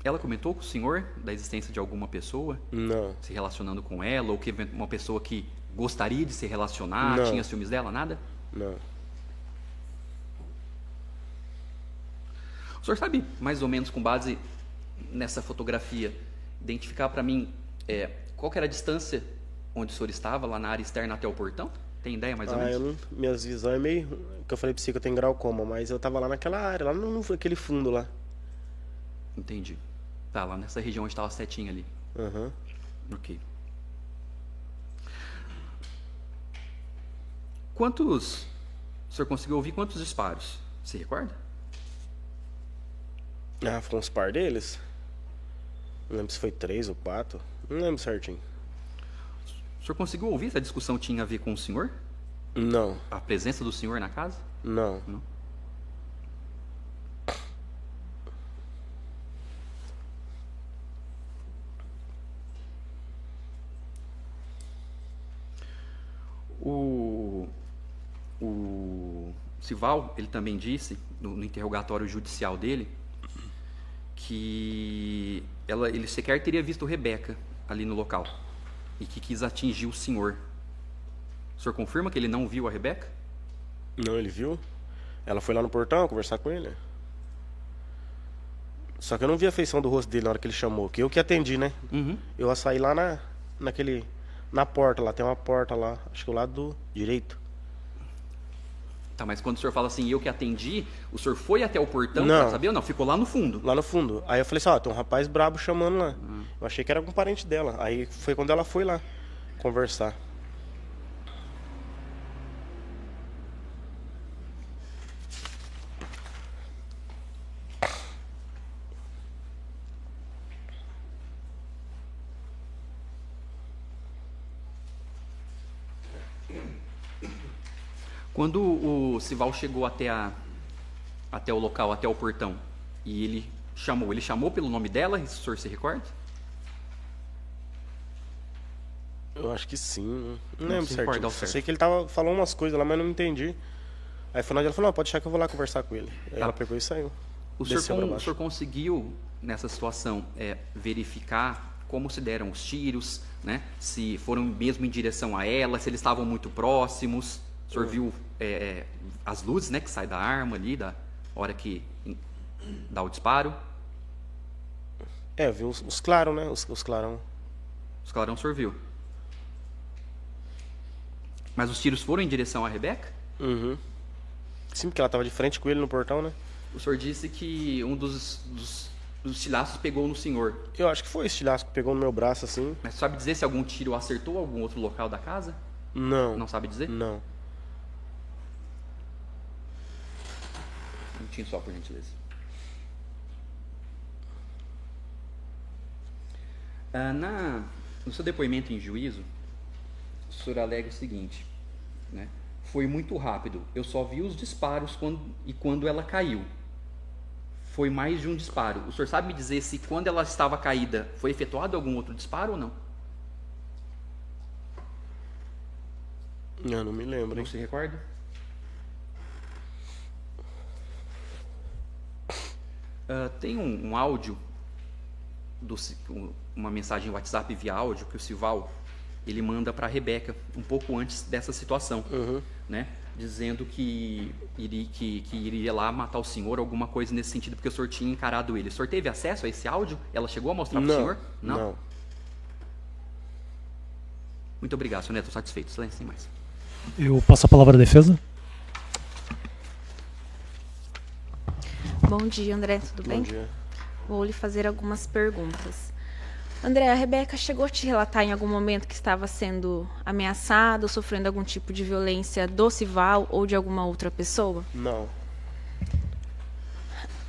Ela comentou com o senhor da existência de alguma pessoa Não. se relacionando com ela, ou que uma pessoa que gostaria de se relacionar, Não. tinha ciúmes dela, nada? Não. O senhor sabe, mais ou menos com base nessa fotografia, identificar para mim qual que era a distância onde o senhor estava, lá na área externa até o portão? Tem ideia mais ou menos? Minhas visões é meio... que eu falei pra você que eu tenho glaucoma, mas eu tava lá naquela área, lá naquele fundo lá. Entendi. Tá, lá nessa região onde estava a setinha ali. Aham. Ok. O senhor conseguiu ouvir quantos disparos? Se recorda? Ah, foi uns par deles? Não lembro se foi 3 ou 4. Não lembro certinho. O senhor conseguiu ouvir se a discussão tinha a ver com o senhor? Não. A presença do senhor na casa? Não. Não. O Sival, ele também disse, no interrogatório judicial dele, que ele sequer teria visto Rebeca ali no local e que quis atingir o senhor. O senhor confirma que ele não viu a Rebeca? Não, ele viu. Ela foi lá no portão conversar com ele. Só que eu não vi a feição do rosto dele na hora que ele chamou, que eu que atendi, né? Uhum. Eu ia sair lá na porta lá, tem uma porta lá, acho que o lado do direito. Tá, mas quando o senhor fala assim, eu que atendi, o senhor foi até o portão Não. pra saber ou não? Ficou lá no fundo? Lá no fundo. Aí eu falei assim, ó, tem um rapaz brabo chamando lá. Eu achei que era com um parente dela. Aí foi quando ela foi lá conversar. Quando o Sival chegou até o local, até o portão, e ele chamou pelo nome dela, o senhor se recorda? Eu acho que sim. Não Não lembro se recorda certinho. ao certo. Sei que ele falou umas coisas lá, mas não entendi. Aí foi na hora ela falou, não, pode deixar que eu vou lá conversar com ele. Aí ela pegou e saiu. O Desceu pra senhor baixo. conseguiu, nessa situação, verificar como se deram os tiros, né? Se foram mesmo em direção a ela, se eles estavam muito próximos. O senhor viu as luzes, né, que saem da arma ali, da hora que dá o disparo? Viu os clarão, né? Os clarão. Os clarão o senhor viu. Mas os tiros foram em direção a Rebeca? Uhum. Sim, porque ela tava de frente com ele no portão, né? O senhor disse que um dos estilhaços pegou no senhor. Eu acho que foi esse estilhaço que pegou no meu braço, assim. Mas sabe dizer se algum tiro acertou algum outro local da casa? Não. Não sabe dizer? Não. Um minutinho só, por gentileza. No seu depoimento em juízo, o senhor alega o seguinte, né? Foi muito rápido, eu só vi os disparos quando ela caiu. Foi mais de um disparo. O senhor sabe me dizer se quando ela estava caída foi efetuado algum outro disparo ou não? Eu não me lembro, Não hein? se recorda? Tem um áudio, uma mensagem WhatsApp via áudio que o Sival ele manda para a Rebeca um pouco antes dessa situação, né? Dizendo que iria lá matar o senhor, alguma coisa nesse sentido, porque o senhor tinha encarado ele. O senhor teve acesso a esse áudio? Ela chegou a mostrar para o senhor? Não. Muito obrigado, senhor Neto, estou satisfeito. Silêncio, sem mais. Eu passo a palavra à defesa. Bom dia, André, tudo bem? Bom dia. Vou lhe fazer algumas perguntas. André, a Rebeca chegou a te relatar em algum momento que estava sendo ameaçada ou sofrendo algum tipo de violência do Sival ou de alguma outra pessoa? Não.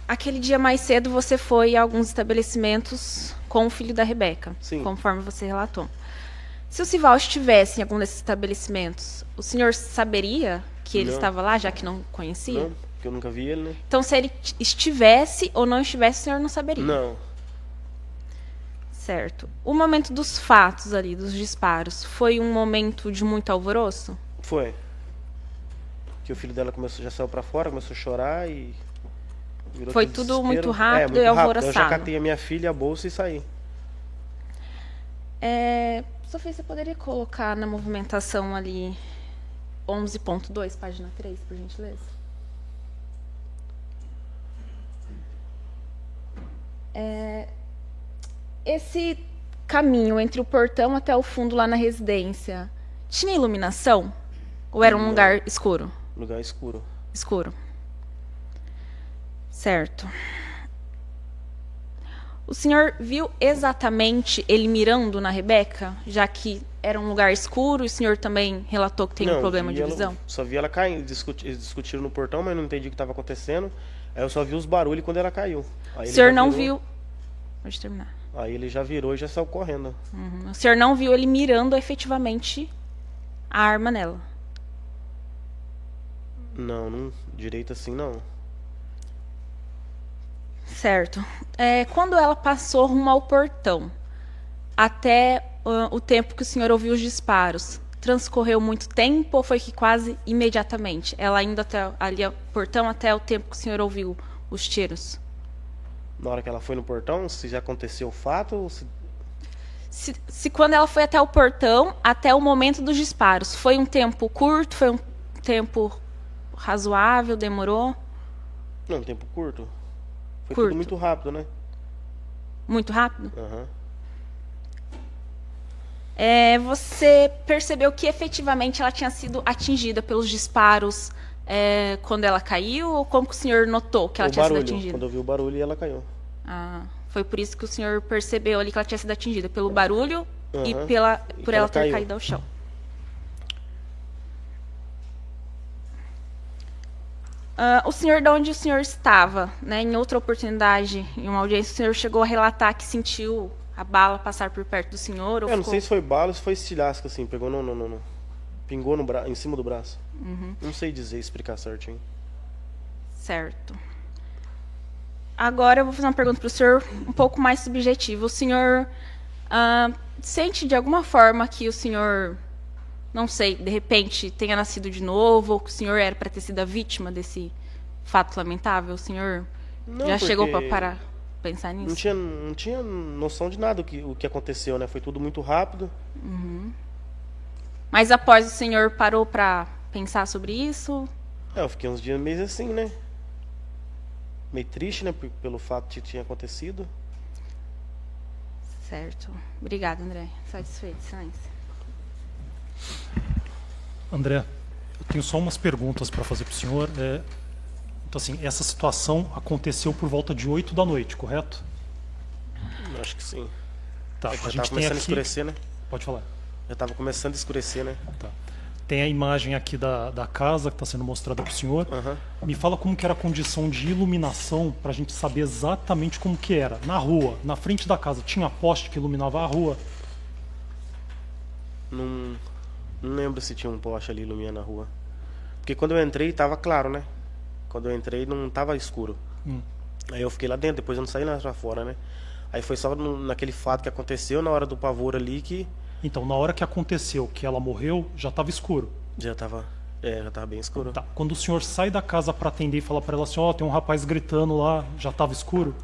Aquele dia mais cedo você foi a alguns estabelecimentos com o filho da Rebeca, Sim. conforme você relatou. Se o Sival estivesse em algum desses estabelecimentos, o senhor saberia que ele Não. estava lá, já que não conhecia? Não, porque eu nunca vi ele, né? Então, se ele estivesse ou não estivesse, o senhor não saberia? Não. Certo. O momento dos fatos ali, dos disparos, foi um momento de muito alvoroço? Foi. Que o filho dela já saiu pra fora, começou a chorar e... virou Foi aquele tudo desespero. muito rápido muito e alvoroçado. Eu já catei a minha filha, a bolsa e saí. Sofia, você poderia colocar na movimentação ali 11.2, página 3, por gentileza? Esse caminho entre o portão até o fundo lá na residência, tinha iluminação? Ou era um Não. lugar escuro? Lugar escuro. Escuro. Certo. O senhor viu exatamente ele mirando na Rebeca, já que era um lugar escuro e o senhor também relatou que tem um problema de visão? Só vi ela caindo, eles discutiram no portão, mas não entendi o que estava acontecendo. Aí eu só vi os barulhos quando ela caiu. Aí O ele senhor já não virou. viu... Pode terminar. Aí ele já virou e já saiu correndo. O senhor não viu ele mirando efetivamente a arma nela? Não, direito assim não. Certo. Quando ela passou rumo ao portão, até o tempo que o senhor ouviu os disparos, transcorreu muito tempo ou foi que quase imediatamente? Ela indo até ali ao portão até o tempo que o senhor ouviu os tiros? Na hora que ela foi no portão, se já aconteceu o fato ou se... Se quando ela foi até o portão, até o momento dos disparos, foi um tempo curto, foi um tempo razoável, demorou? Não, tempo curto. Foi Curto. tudo muito rápido, né? Muito rápido? Aham. Você percebeu que efetivamente ela tinha sido atingida pelos disparos quando ela caiu? Ou como que o senhor notou que ela tinha sido atingida? Quando eu vi o barulho, ela caiu. Foi por isso que o senhor percebeu ali que ela tinha sido atingida, pelo barulho e Aham. por que ela ela ter caiu. caído ao chão. O senhor, de onde o senhor estava, né, em outra oportunidade, em uma audiência, o senhor chegou a relatar que sentiu a bala passar por perto do senhor? Ou Não ficou... sei se foi bala ou se foi estilhaço, assim, pegou pingou em cima do braço. Não sei explicar certinho. Certo. Agora eu vou fazer uma pergunta para o senhor um pouco mais subjetiva. O senhor sente de alguma forma que o senhor, não sei, de repente tenha nascido de novo, ou que o senhor era para ter sido a vítima desse fato lamentável? O senhor Não, já chegou porque para parar pensar nisso? Não tinha noção de nada o que aconteceu, né? Foi tudo muito rápido. Mas após o senhor parou para pensar sobre isso? Eu fiquei uns dias meio assim, né? Meio triste, né? Pelo fato que tinha acontecido. Certo. Obrigada, André. Satisfeito, excelência. André, eu tenho só umas perguntas para fazer para o senhor. Então, assim, essa situação aconteceu por volta de 8 da noite, correto? Acho que sim. Tá, Já a gente tava tem começando a aqui... escurecer, né? Pode falar. Já tava começando a escurecer, né? Tá. Tem a imagem aqui da casa que está sendo mostrada para o senhor. Aham. Me fala como que era a condição de iluminação para a gente saber exatamente como que era. Na rua, na frente da casa, tinha poste que iluminava a rua? Não lembro se tinha um poste ali iluminando a rua. Porque quando eu entrei, tava claro, né? Quando eu entrei, não tava escuro. Aí eu fiquei lá dentro, depois eu não saí lá pra fora, né? Aí foi só naquele fato que aconteceu, na hora do pavor ali, que Então, na hora que aconteceu, que ela morreu, já estava escuro. já tava bem escuro. Tá. Quando o senhor sai da casa para atender e fala para ela assim, ó, tem um rapaz gritando lá, já estava escuro?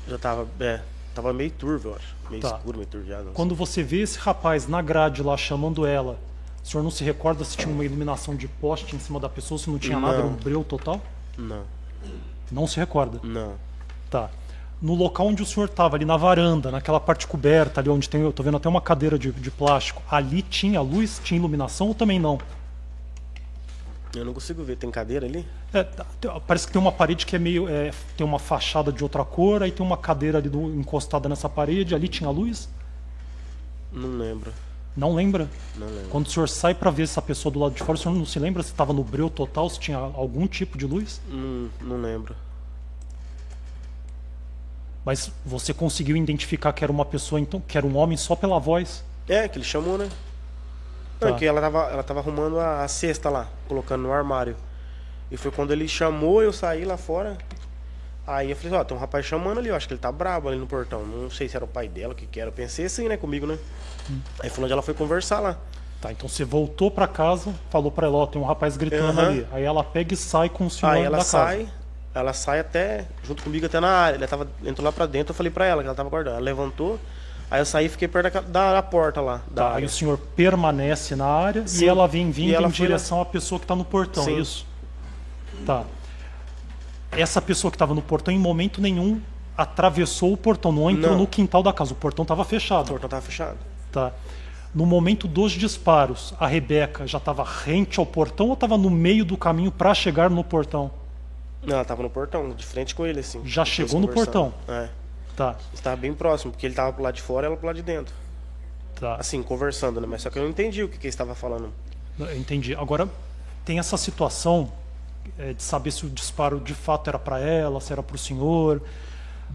Já tava meio turvo, eu acho. Meio Tá. escuro, meio turviado. Quando você vê esse rapaz na grade lá chamando ela, o senhor não se recorda se tinha uma iluminação de poste em cima da pessoa, se não tinha nada, era um breu total? Não, Não se recorda? não. Tá. No local onde o senhor estava, ali na varanda, naquela parte coberta, ali onde tem, eu tô vendo até uma cadeira de plástico, ali tinha luz, tinha iluminação ou também não? Eu não consigo ver. Tem cadeira ali? Parece que tem uma parede que é meio. Tem uma fachada de outra cor, aí tem uma cadeira ali encostada nessa parede, ali tinha luz? Não lembro. Não lembra? Não lembro. Quando o senhor sai para ver essa pessoa do lado de fora, o senhor não se lembra se estava no breu total, se tinha algum tipo de luz? Não lembro. Mas você conseguiu identificar que era uma pessoa, então, que era um homem só pela voz? É, que ele chamou, né? Não, Tá. que ela tava arrumando a cesta lá, colocando no armário. E foi quando ele chamou, eu saí lá fora. Aí eu falei, ó, tem um rapaz chamando ali, eu acho que ele tá brabo ali no portão. Não sei se era o pai dela, o que era. Eu pensei assim, né, comigo, né? Aí foi onde ela foi conversar lá. Tá, então você voltou pra casa, falou pra ela, ó, tem um rapaz gritando Aham. ali. Aí ela pega e sai com o senhor Aí da ela casa. ela sai até, junto comigo até na área. Entrou lá pra dentro, eu falei pra ela que ela tava acordando. Ela levantou, aí eu saí e fiquei perto da porta lá. Da Tá, aí área. o senhor permanece na área Sim. e ela vem vindo E ela em foi direção à pessoa que tá no portão, Sim. isso? Tá. Essa pessoa que estava no portão, em momento nenhum, atravessou o portão, não entrou Não. no quintal da casa, o portão estava O fechado. portão tava fechado. Tá. No momento dos disparos, a Rebeca já estava rente ao portão ou estava no meio do caminho para chegar no portão? Não, ela tava no portão, de frente com ele, assim. Já Eles chegou no conversando. portão? É. Tá, Estava bem próximo, porque ele tava pro lado de fora e ela pro lado de dentro. tá. Assim, conversando, né? Mas só que eu não entendi o que ele estava falando. Eu entendi. Agora, tem essa situação de saber se o disparo de fato era para ela, se era para o senhor.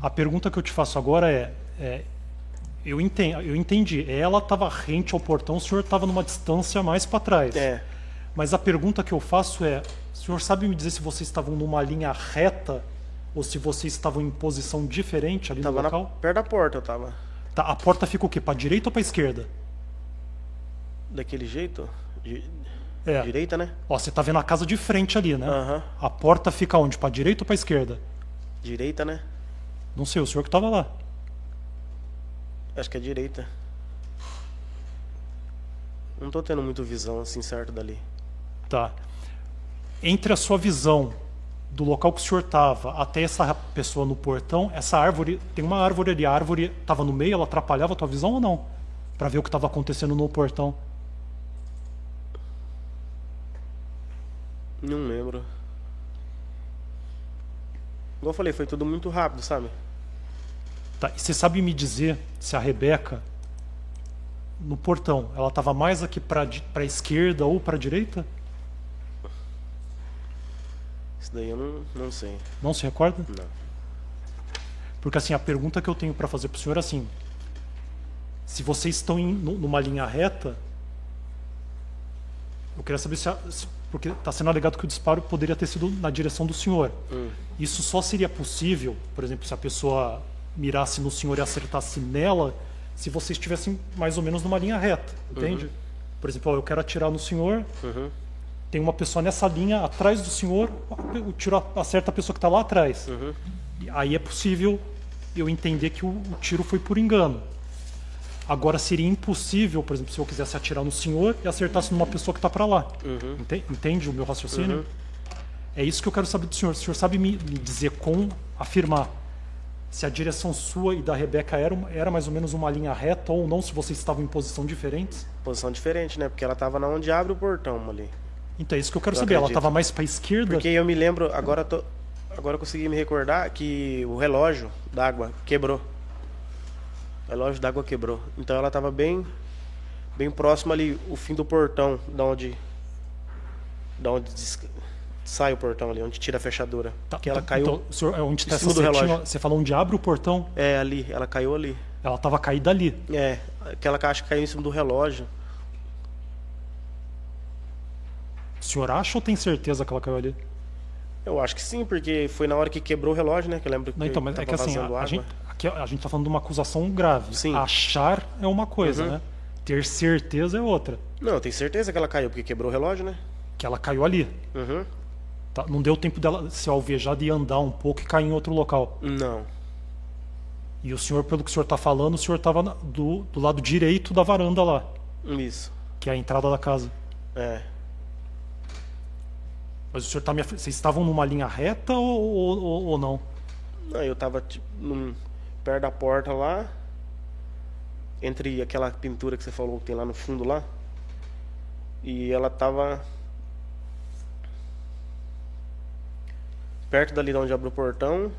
A pergunta que eu te faço agora eu entendi. Ela estava rente ao portão, o senhor estava numa distância mais para trás. É. Mas a pergunta que eu faço é: o senhor sabe me dizer se vocês estavam numa linha reta ou se vocês estavam em posição diferente ali no Tava local? perto da porta, eu tava. Tá, a porta fica o quê? Para direita ou para esquerda? Daquele jeito? É. Direita, né? Ó, você tá vendo a casa de frente ali, né? Aham. A porta fica onde? Para direita ou para esquerda? Direita, né? Não sei, o senhor que tava lá. Acho que é direita. Não tô tendo muito visão assim certo dali. Tá. Entre a sua visão do local que o senhor tava até essa pessoa no portão, essa árvore, tem uma árvore ali, a árvore tava no meio, ela atrapalhava a tua visão ou não? Pra ver o que tava acontecendo no portão. Não lembro. Igual eu falei, foi tudo muito rápido, sabe? Tá, e você sabe me dizer se a Rebeca, no portão, ela tava mais aqui pra esquerda ou pra direita? Isso daí eu não sei. Não se recorda? Não. Porque assim, a pergunta que eu tenho para fazer pro senhor é assim: se vocês estão numa linha reta, eu queria saber porque está sendo alegado que o disparo poderia ter sido na direção do senhor. Isso só seria possível, por exemplo, se a pessoa mirasse no senhor e acertasse nela, se vocês estivessem mais ou menos numa linha reta, entende? Por exemplo, ó, eu quero atirar no senhor, tem uma pessoa nessa linha atrás do senhor, o tiro acerta a pessoa que está lá atrás. E aí é possível eu entender que o tiro foi por engano. Agora seria impossível, por exemplo, se eu quisesse atirar no senhor e acertasse numa pessoa que está para lá. Entende o meu raciocínio? É isso que eu quero saber do senhor. O senhor sabe me dizer afirmar se a direção sua e da Rebeca era mais ou menos uma linha reta ou não, se vocês estavam em posição diferentes? Posição diferente, né? Porque ela tava na onde abre o portão ali. Então é isso que eu quero Eu saber. Ela acredito. estava mais para a esquerda? Porque eu me lembro, agora eu consegui me recordar que o relógio d'água quebrou. O relógio d'água quebrou. Então ela tava bem próximo ali, o fim do portão, da onde sai o portão ali, onde tira a fechadura. Tá, que ela então, caiu então, o senhor, onde em tá cima essa do setinha, relógio. você falou onde abre o portão? É, ali, ela caiu ali. Ela estava caída ali. É, aquela caixa caiu em cima do relógio. O senhor acha ou tem certeza que ela caiu ali? Eu acho que sim, porque foi na hora que quebrou o relógio, né? Que eu lembro Não, então, mas é tava que assim, vazando água. a gente tá falando de uma acusação grave. Sim. Achar é uma coisa, né? Ter certeza é outra. Não, eu tenho certeza que ela caiu, porque quebrou o relógio, né? Que ela caiu ali. Uhum. Tá? Não deu tempo dela ser alvejada e andar um pouco e cair em outro local. Não. E o senhor, pelo que o senhor tá falando, o senhor estava do lado direito da varanda lá, Isso. que é a entrada da casa. É. Mas o senhor tá vocês estavam numa linha reta ou não? Não, eu tava tipo, perto da porta lá, entre aquela pintura que você falou que tem lá no fundo lá. E ela tava perto dali de onde abre o portão.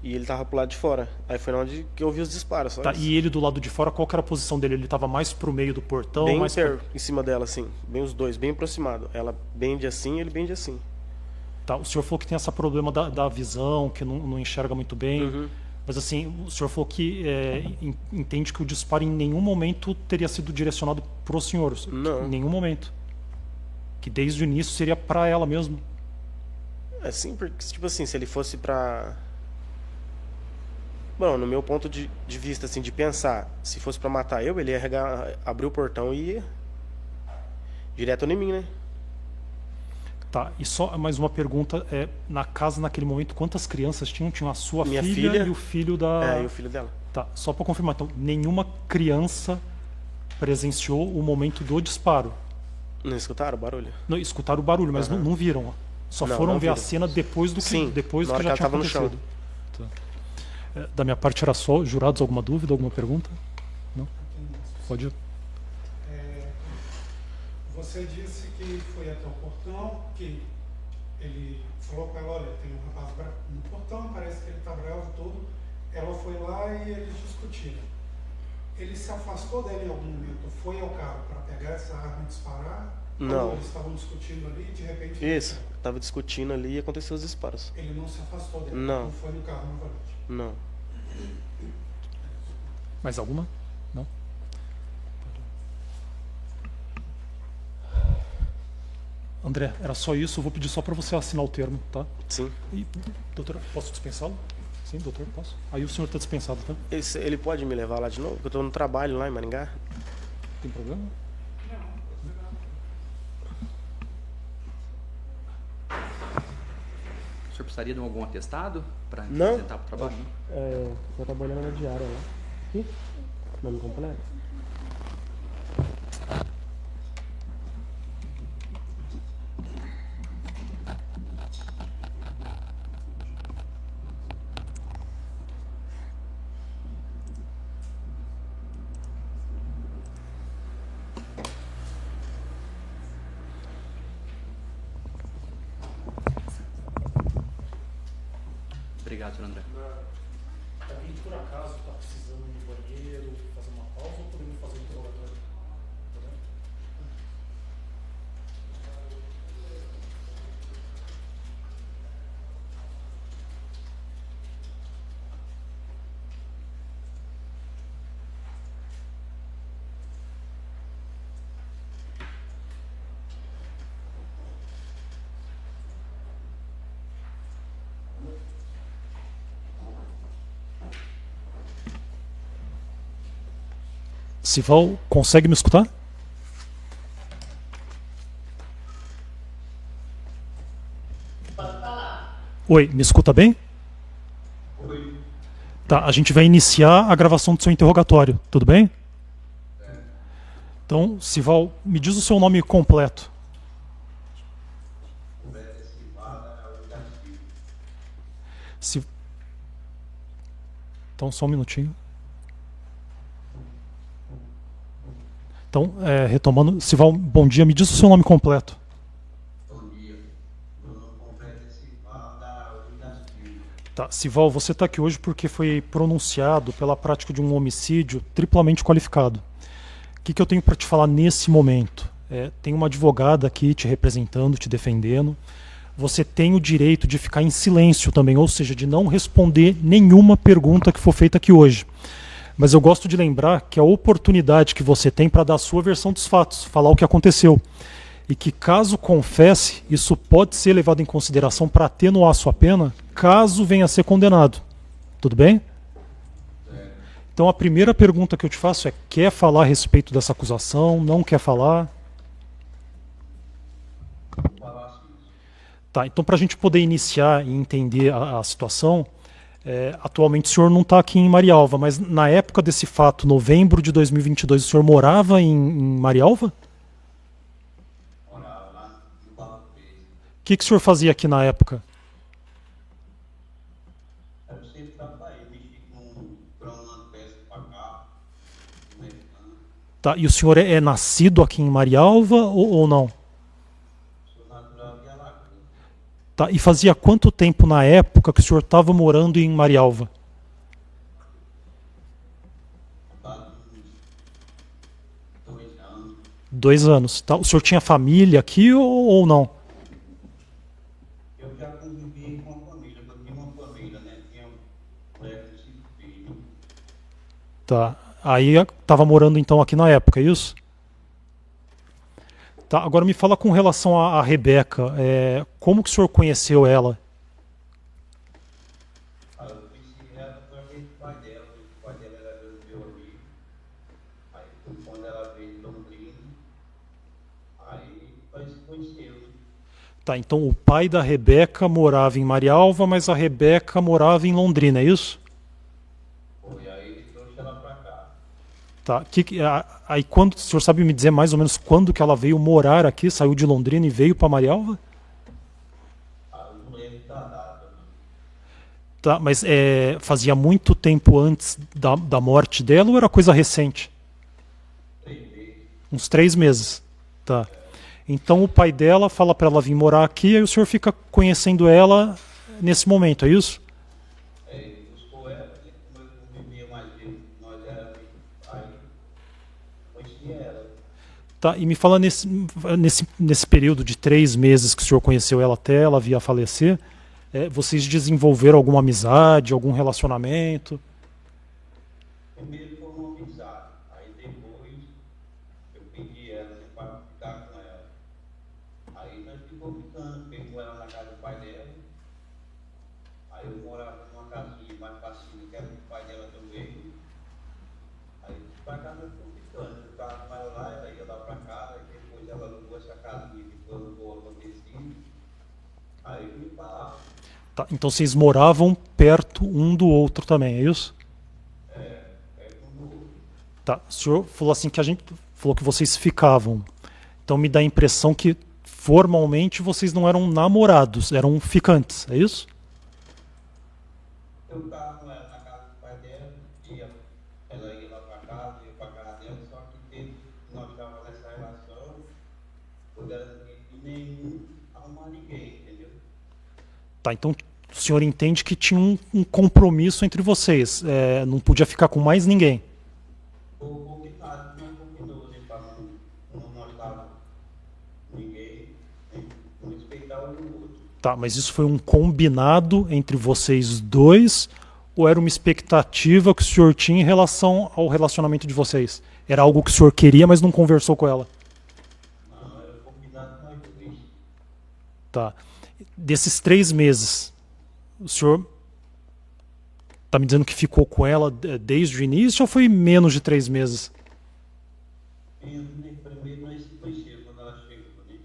E ele tava pro lado de fora. Aí foi onde que eu vi os disparos. Só Tá, isso. e ele do lado de fora, qual que era a posição dele? Ele estava mais pro meio do portão? Bem mais perto, em cima dela, assim. Bem os dois, bem aproximado. Ela bem de assim, ele bem de assim. Tá, o senhor falou que tem esse problema da visão, que não enxerga muito bem. Mas assim, o senhor falou que entende que o disparo em nenhum momento teria sido direcionado pro senhor. Não. Em nenhum momento. Que desde o início seria para ela mesmo. Assim, porque, tipo assim, se ele fosse pra... Bom, no meu ponto de vista, assim, de pensar, se fosse pra matar eu, ele ia abrir o portão e ia direto em mim, né? Tá, e só mais uma pergunta. Na casa, naquele momento, quantas crianças tinham? Tinha a sua Minha filha filha e o filho da... e o filho dela. Tá, só para confirmar. Então, nenhuma criança presenciou o momento do disparo. Não escutaram o barulho? Não, escutaram o barulho, mas não viram. Ó. Só Não, foram não ver a viram. cena depois do que, Sim, depois do na que hora já que ela tinha tava no acontecido. Tá. Da minha parte era só. Jurados, alguma dúvida, alguma pergunta? Não? Pode ir. Você disse que foi até o portão, que ele falou com ela, olha, tem um rapaz no portão, parece que ele está bravo todo. Ela foi lá e eles discutiram. Ele se afastou dela em algum momento, foi ao carro para pegar essa arma e disparar? Não. Ou eles estavam discutindo ali e de repente... Isso, tava discutindo ali e aconteceu os disparos. Ele não se afastou dela, Não. não foi no carro novamente. Não. Mais alguma? Não? André, era só isso. Eu vou pedir só para você assinar o termo, tá? Sim. E, doutor, posso dispensá-lo? Sim, doutor, posso? Aí o senhor está dispensado, tá? Ele pode me levar lá de novo? Porque eu tô no trabalho lá em Maringá. Tem problema? O senhor precisaria de algum atestado para Não. apresentar para o trabalho? Não? Tô trabalhando na diária lá. Aqui? Nome completo? Obrigado, senhor André. Alguém por acaso está precisando ir no banheiro, fazer uma pausa ou podemos fazer um interrogatório? Sival, consegue me escutar? Oi, me escuta bem? Oi. Tá, a gente vai iniciar a gravação do seu interrogatório, tudo bem? Então, Sival, me diz o seu nome completo. Então, só um minutinho. Então, retomando, Sival, bom dia, me diz o seu nome completo. Bom dia, meu nome completo é Sival da Araújo da Silva. Tá, Sival, você está aqui hoje porque foi pronunciado pela prática de um homicídio triplamente qualificado. O que eu tenho para te falar nesse momento? Tem uma advogada aqui te representando, te defendendo. Você tem o direito de ficar em silêncio também, ou seja, de não responder nenhuma pergunta que for feita aqui hoje. Mas eu gosto de lembrar que a oportunidade que você tem para dar a sua versão dos fatos, falar o que aconteceu. E que caso confesse, isso pode ser levado em consideração para atenuar a sua pena, caso venha a ser condenado. Tudo bem? Então a primeira pergunta que eu te faço é: quer falar a respeito dessa acusação? Não quer falar? Tá, então para a gente poder iniciar e entender a situação, atualmente o senhor não está aqui em Marialva, mas na época desse fato, novembro de 2022, o senhor morava em Marialva? Morava lá no Barro Preto. O que o senhor fazia aqui na época? Eu sempre trabalhei, mexi com pronando peça para cá, americano. Tá, e o senhor é nascido aqui em Marialva ou não? Sou natural de Alagoas. Tá, e fazia quanto tempo na época que o senhor estava morando em Marialva? Há uns 2 anos. 2 anos. Tá? O senhor tinha família aqui ou não? Eu já convivi com a família, eu tinha uma família, né? Tinha um colega de Tá. Aí estava morando então aqui na época, é isso? Tá. Agora me fala com relação à Rebeca. Como que o senhor conheceu ela? Aí eu conheci ela através do pai dela, o pai dela era meu amigo. Aí foi quando ela veio de Londrina, aí nós se conhecemos. Tá, então o pai da Rebeca morava em Marialva, mas a Rebeca morava em Londrina, é isso? Foi aí ele trouxe ela pra cá. Tá. Aí quando o senhor sabe me dizer mais ou menos quando que ela veio morar aqui, saiu de Londrina e veio para Marialva? Ah, eu não lembro da data, não. Tá, mas fazia muito tempo antes da morte dela ou era coisa recente? 3 meses. Uns 3 meses. Tá. Então o pai dela fala para ela vir morar aqui, aí o senhor fica conhecendo ela nesse momento, é isso? Ele buscou ela, né? Como eu não vivia mais dele, nós éramos aí, conhecia ela. Tá, e me fala nesse período de 3 meses que o senhor conheceu ela até ela vir a falecer, vocês desenvolveram alguma amizade, algum relacionamento? Primeiro foi uma amizade, aí depois eu pedi ela né, para ficar com ela. Aí nós ficamos ficando, pegou ela na casa do pai dela. Aí eu morava numa casinha mais facinho, que era do pai dela também. Aí pra cá nós ficamos ficando, eu ficava com ela lá, ela ia lá pra cá, aí depois ela alugou essa casinha que foi alugou acontecido. Aí eu vim pra lá. Tá, então vocês moravam perto um do outro também, é isso? Tá, o senhor falou assim que a gente falou que vocês ficavam. Então me dá a impressão que formalmente vocês não eram namorados, eram ficantes, é isso? Eu ficava com ela na casa do pai dela, ela ia lá pra casa, ia pra casa dela, só que nós estávamos nessa relação, quando ela não tinha nenhum arrumar ninguém, entendeu? Tá, então o senhor entende que tinha um compromisso entre vocês, não podia ficar com mais ninguém. Ou combinado, não combinou, né, pra não nós estávamos ninguém, né, não respeitar um do outro. Tá, mas isso foi um combinado entre vocês dois ou era uma expectativa que o senhor tinha em relação ao relacionamento de vocês? Era algo que o senhor queria, mas não conversou com ela? Não, era combinado nós dois. Tá. Desses 3 meses, o senhor está me dizendo que ficou com ela desde o início ou foi menos de 3 meses? Primeiro nós se conhecemos quando ela chegou, né?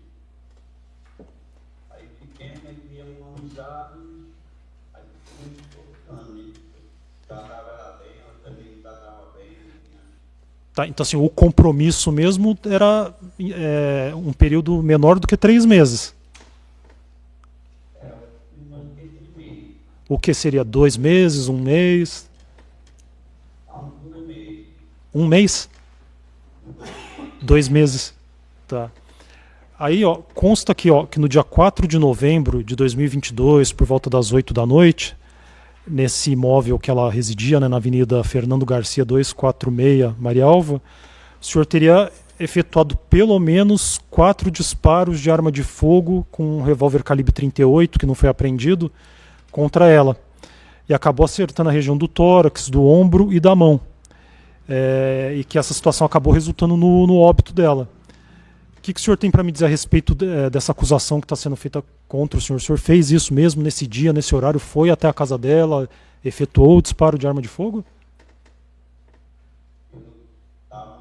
Aí fiquemos, aí criamos uma amizade, aí ficamos ficando, né? Tratava ela bem, ela também tratava bem, né? Tá, então assim, o compromisso mesmo era um período menor do que 3 meses. O que seria 2 meses, 1 mês? 1 mês? 2 meses. Tá. Aí, ó, consta aqui, ó, que no dia 4 de novembro de 2022, por volta das 8 da noite, nesse imóvel que ela residia, né, na Avenida Fernando Garcia 246, Marialva, o senhor teria efetuado pelo menos 4 disparos de arma de fogo com um revólver calibre 38, que não foi apreendido, contra ela. E acabou acertando a região do tórax, do ombro e da mão. E que essa situação acabou resultando no óbito dela. O que o senhor tem para me dizer a respeito dessa acusação que está sendo feita contra o senhor? O senhor fez isso mesmo nesse dia, nesse horário? Foi até a casa dela, efetuou o disparo de arma de fogo? Eu estava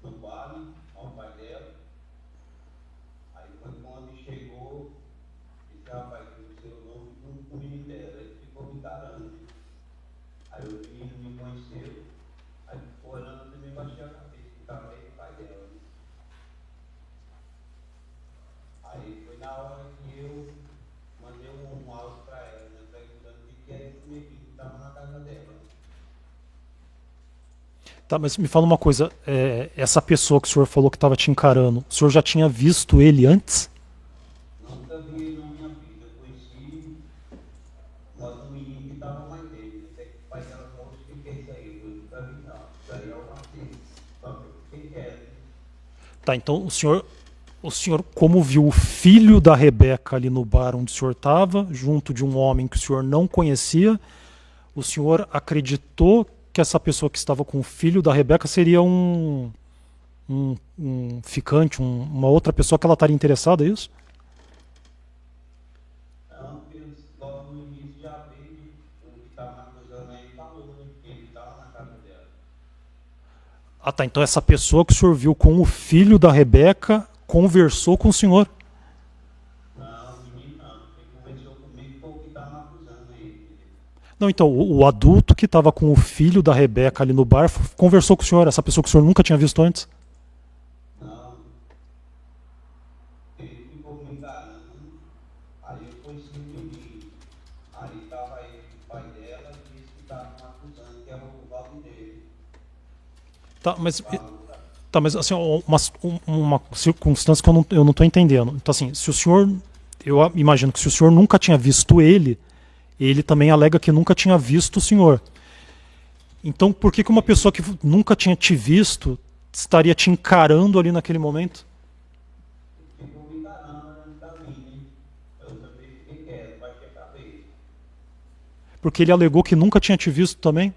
no baile, com o pai dela. Aí foi quando chegou, disse, rapaz, o seu nome do menino dela. Ele ficou me encarando. Aí o menino me conheceu, aí foi olhando, eu também baixei a cabeça, que estava aí o pai dela. Aí foi na hora que eu mandei um áudio para ela, né, perguntando o que era esse menino que estava na casa dela. Tá, mas me fala uma coisa, essa pessoa que o senhor falou que estava te encarando, o senhor já tinha visto ele antes? Nunca vi ele na minha vida, eu conheci um menino que estava mais dele, até que o pai dela falou, o que é isso aí? Eu nunca vi não, isso aí é o Martins, só que o que é? Tá, então o senhor, como viu o filho da Rebeca ali no bar onde o senhor estava, junto de um homem que o senhor não conhecia, o senhor acreditou que essa pessoa que estava com o filho da Rebeca seria um ficante, uma outra pessoa que ela estaria interessada, é isso? Não, porque logo no início já veio o que estava acusando aí falou, né? Que ele estava na casa dela. Ah, tá. Então essa pessoa que o senhor viu com o filho da Rebeca conversou com o senhor. Não, menino não. Ele conversou comigo foi o que estava acusando ele. Não, então, o adulto que estava com o filho da Rebeca ali no bar conversou com o senhor, essa pessoa que o senhor nunca tinha visto antes. Não. Ele ficou me enganando. Aí eu fui se reunir. Aí estava ele, o pai dela, e disse que estava me acusando, que era o Valdinei. Tá, mas assim, uma circunstância que eu não estou entendendo. Então, assim, se o senhor, eu imagino que se o senhor nunca tinha visto ele também alega que nunca tinha visto o senhor. Então, por que uma pessoa que nunca tinha te visto estaria te encarando ali naquele momento? Ficou me enganando antes da mim, né? Eu também fiquei quieto, baixei a cabeça. Porque ele alegou que nunca tinha te visto também?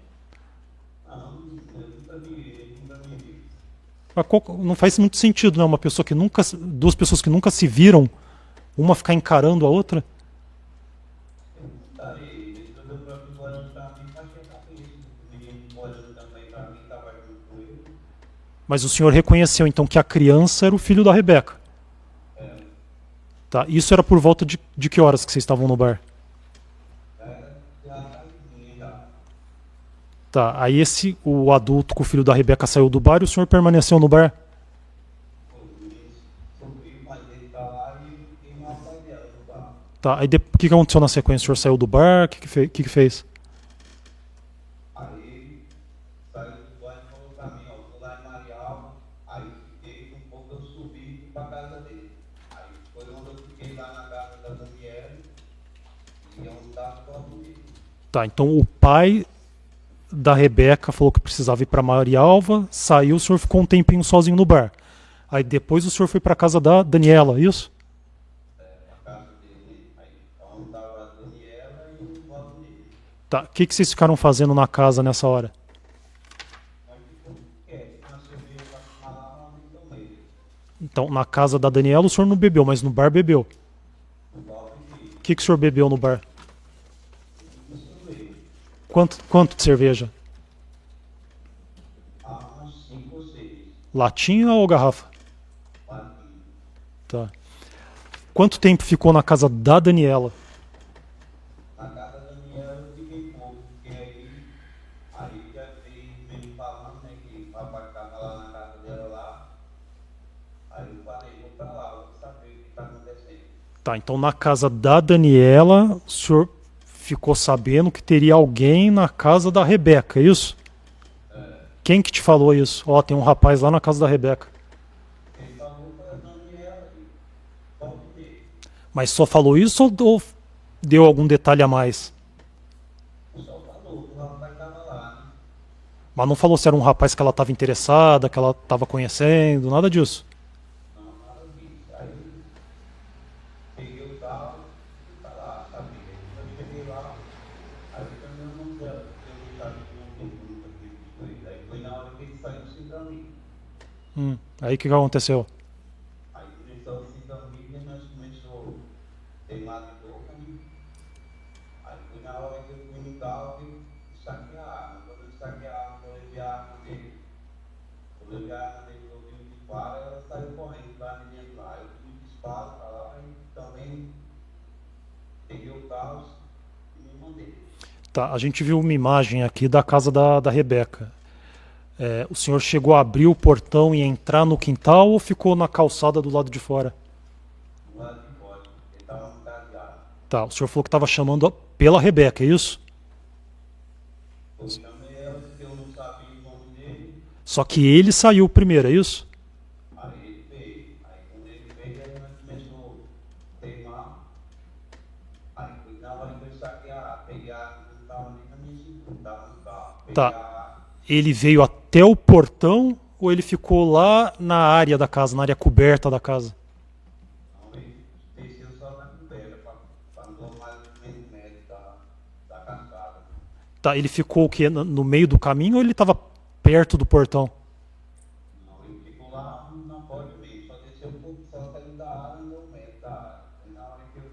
Não, eu nunca vi ele, nunca me vi. Mas não faz muito sentido, né? Duas pessoas que nunca se viram, uma ficar encarando a outra? Ele deu para mim, olhando para mim, baixei a cabeça. O menino olhando também para mim, estava junto com ele. Mas o senhor reconheceu então que a criança era o filho da Rebeca? Tá, isso era por volta de que horas que vocês estavam no bar? Tá, aí o adulto com o filho da Rebeca saiu do bar e o senhor permaneceu no bar? Tá, aí o que aconteceu na sequência? O senhor saiu do bar? O que fez? Aí saiu do bar e falou para mim, ó, tô lá em Marialva, aí fiquei um pouco, eu subi para casa dele. Aí foi onde eu fiquei lá na casa da Daniela e onde estava o corpo dele. Tá, então o pai da Rebeca falou que precisava ir para Marialva, saiu, o senhor ficou um tempinho sozinho no bar. Aí depois o senhor foi para casa da Daniela, isso? Tá, o que vocês ficaram fazendo na casa nessa hora? Então, na casa da Daniela o senhor não bebeu, mas no bar bebeu. O que o senhor bebeu no bar? Quanto de cerveja? Latinha ou garrafa? Tá. Quanto tempo ficou na casa da Daniela? Na casa da Daniela eu fiquei pouco, porque aí já veio me falando, né, que o papai estava lá na casa dela lá. Aí eu falei, vou para lá, vou saber o que está acontecendo. Tá, então na casa da Daniela, o senhor ficou sabendo que teria alguém na casa da Rebeca, é isso? Quem que te falou isso? Ó, tem um rapaz lá na casa da Rebeca. Quem falou foi a Daniela e pode ver. Mas só falou isso ou deu algum detalhe a mais? Só falou que o rapaz estava lá, né? Mas não falou se era um rapaz que ela estava interessada, que ela estava conhecendo, nada disso. Não, nada disso. Aí peguei o carro e fui para lá, sabe? Eu cheguei lá, aí também eu não sabia que não tem grupo aqui de coisa. Aí foi na hora que ele saiu sem caminho. Aí o que aconteceu? Aí começou sem caminho e nós começamos a ter lá de boca, né? Aí foi na hora que eu fui no carro e saquei a arma. Quando eu saquei a arma, eu levei a arma dele. Quando eu levei a arma dele, eu vi um disparo, ela saiu correndo lá de dentro lá. Eu fui um disparo para lá e também peguei o carro e me mandei. Tá, a gente viu uma imagem aqui da casa da Rebeca. O senhor chegou a abrir o portão e entrar no quintal ou ficou na calçada do lado de fora? Do lado de fora, ele estava no cadeado. Tá, o senhor falou que estava chamando pela Rebeca, é isso? Eu chamei ela porque eu não sabia o nome dele. Só que ele saiu primeiro, é isso? Aí ele veio. Aí quando ele veio, aí nós começou a teimar. Aí foi na hora que eu saquei a arma. Peguei a arma que não estava nem na minha cintura, estava no carro. Peguei Tá. a arma. Ele veio até o portão ou ele ficou lá na área da casa, na área coberta da casa? Não, ele desceu só na coberta para não tomar o movimento médio da cascada. Tá, ele ficou o quê? No meio do caminho ou ele estava perto do portão? Não, ele ficou lá na porta mesmo, só desceu um pouco, só saiu da área, no metro da área. Aí na hora que eu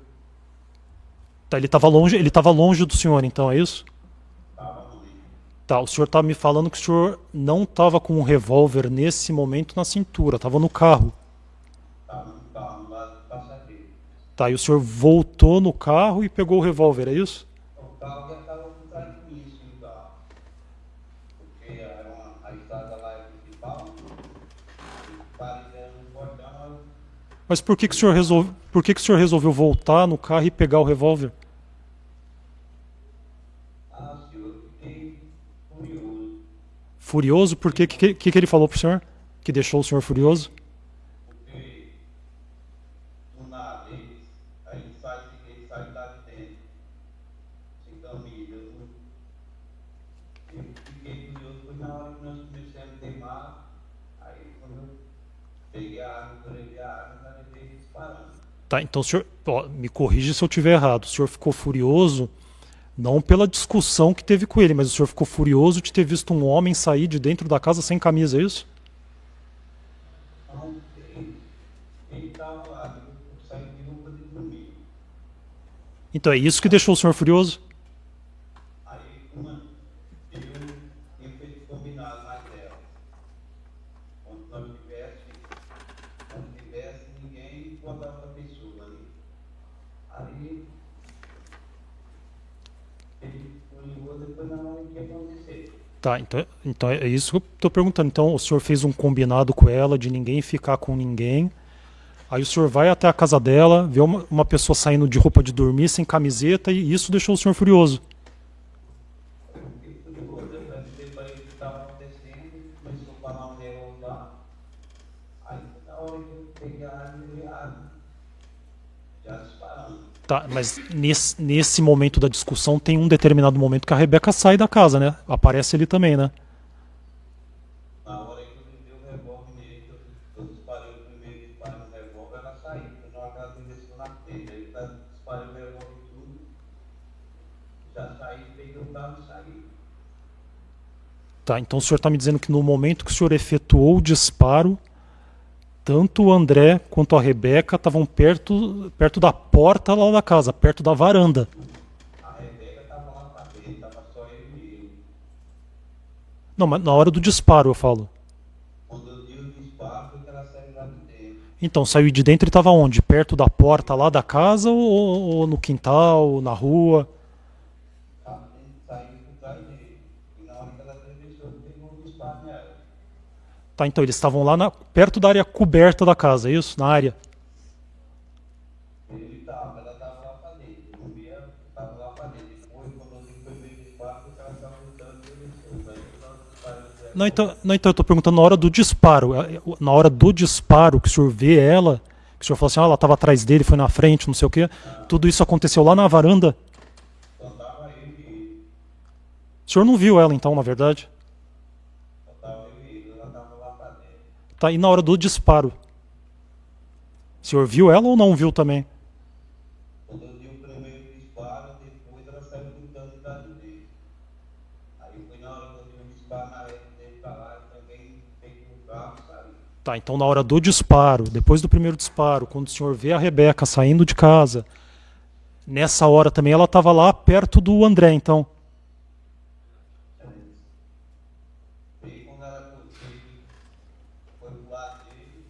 Tá, ele estava longe do senhor, então, é isso? tava no meio, Tá, o senhor tá me falando que o senhor não estava com um revólver nesse momento na cintura, estava no carro. tava no carro, no lado do passageiro. Tá, e o senhor voltou no carro e pegou o revólver, é isso? O carro já estava por trás de mim, assim, o carro. Porque era a estrada lá é principal, parei no portão, Mas por que que o senhor resolveu voltar no carro e pegar o revólver? assim, eu fiquei furioso, Furioso? Por quê? Que ele falou pro senhor? Que deixou o senhor furioso? porque do nada aí ele sai lá de dentro, sem camisa. Eu fiquei curioso, foi na hora que nós começamos a queimar, aí quando eu peguei a arma, durei a arma, já levei disparando. Tá, então o senhor, ó, me corrige se eu estiver errado. O senhor ficou furioso não pela discussão que teve com ele, mas o senhor ficou furioso de ter visto um homem sair de dentro da casa sem camisa, é isso? Então, ele estava lá, eu saí de roupa de dormir. Então é isso que deixou o senhor furioso? Aí, eu tinha feito combinado mais dela. Quando não tivesse ninguém, botava a pessoa ali. Aí, ele ligou depois na hora que ia acontecer. Tá, então é isso que eu tô perguntando. Então o senhor fez um combinado com ela de ninguém ficar com ninguém. Aí o senhor vai até a casa dela, vê uma pessoa saindo de roupa de dormir, sem camiseta, e isso deixou o senhor furioso. Eu fiquei furioso, eu perguntei para ele o que estava acontecendo, começou a falar um negócio lá. Aí, na hora que eu peguei a arma, eu já disparando. Tá, mas nesse momento da discussão tem um determinado momento que a Rebeca sai da casa, né? Aparece ele também, né? Na hora que eu levei o revólver nele, eu disparei o primeiro disparo no revólver, ela saiu. Na hora que ela desceu na frente, aí eu disparei o revólver e tudo, já saí, peguei o carro e saí. Tá, então o senhor está me dizendo que no momento que o senhor efetuou o disparo, tanto o André quanto a Rebeca estavam perto da porta lá da casa, perto da varanda. A Rebeca estava lá pra dentro, estava só eu e ele. Não, mas na hora do disparo eu falo. Quando eu dei o disparo, foi que ela saiu lá de dentro. Então, saiu de dentro e estava onde? Perto da porta lá da casa ou no quintal, na rua? Saiu por trás dele. E na hora que ela atravessou, pegou o disparo nela. Tá, então eles estavam lá perto da área coberta da casa, é isso? Na área. Ela estava lá pra dentro. Eu não via, estava lá pra dentro. Depois, quando eu vi que foi meio disparo, foi que ela estava lutando e atravessou. Aí eu estava disparando. Não, então eu tô perguntando na hora do disparo. Na hora do disparo, que o senhor vê ela, que o senhor falou assim, ela estava atrás dele, foi na frente, não sei o quê. Tudo isso aconteceu lá na varanda? Só estava eu e ele. O senhor não viu ela então, na verdade? Só estava eu e ele. Ela estava lá pra dentro. Tá, e na hora do disparo? O senhor viu ela ou não viu também? Quando eu dei o primeiro disparo, depois ela saiu lutando e dando dele. Aí foi na hora que eu dei um disparo na rede dele pra lá, eu também peguei o carro e saí. Tá, então na hora do disparo, depois do primeiro disparo, quando o senhor vê a Rebeca saindo de casa, nessa hora também ela estava lá perto do André, então. E quando ela foi pro lado dele,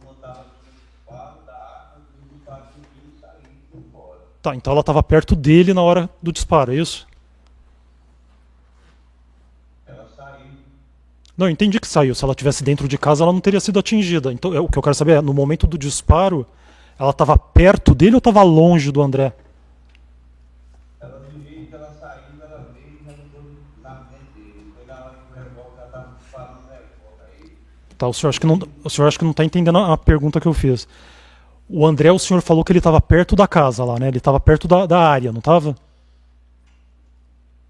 uma estava no disparo da arma, e o disparo subiu e saiu e foi embora. Tá, então ela estava perto dele na hora do disparo, é isso? Ela saiu. Não, eu entendi que saiu. Se ela estivesse dentro de casa, ela não teria sido atingida. Então, o que eu quero saber é, no momento do disparo, ela estava perto dele ou estava longe do André? Ela viu que ela saiu, ela veio e já ficou na frente dele. Foi na hora que o revólver já estava disparando o revólver. Aí Tá, o senhor acha que não está entendendo a pergunta que eu fiz. O André, o senhor falou que ele estava perto da casa lá, né? Ele estava perto da área, não estava?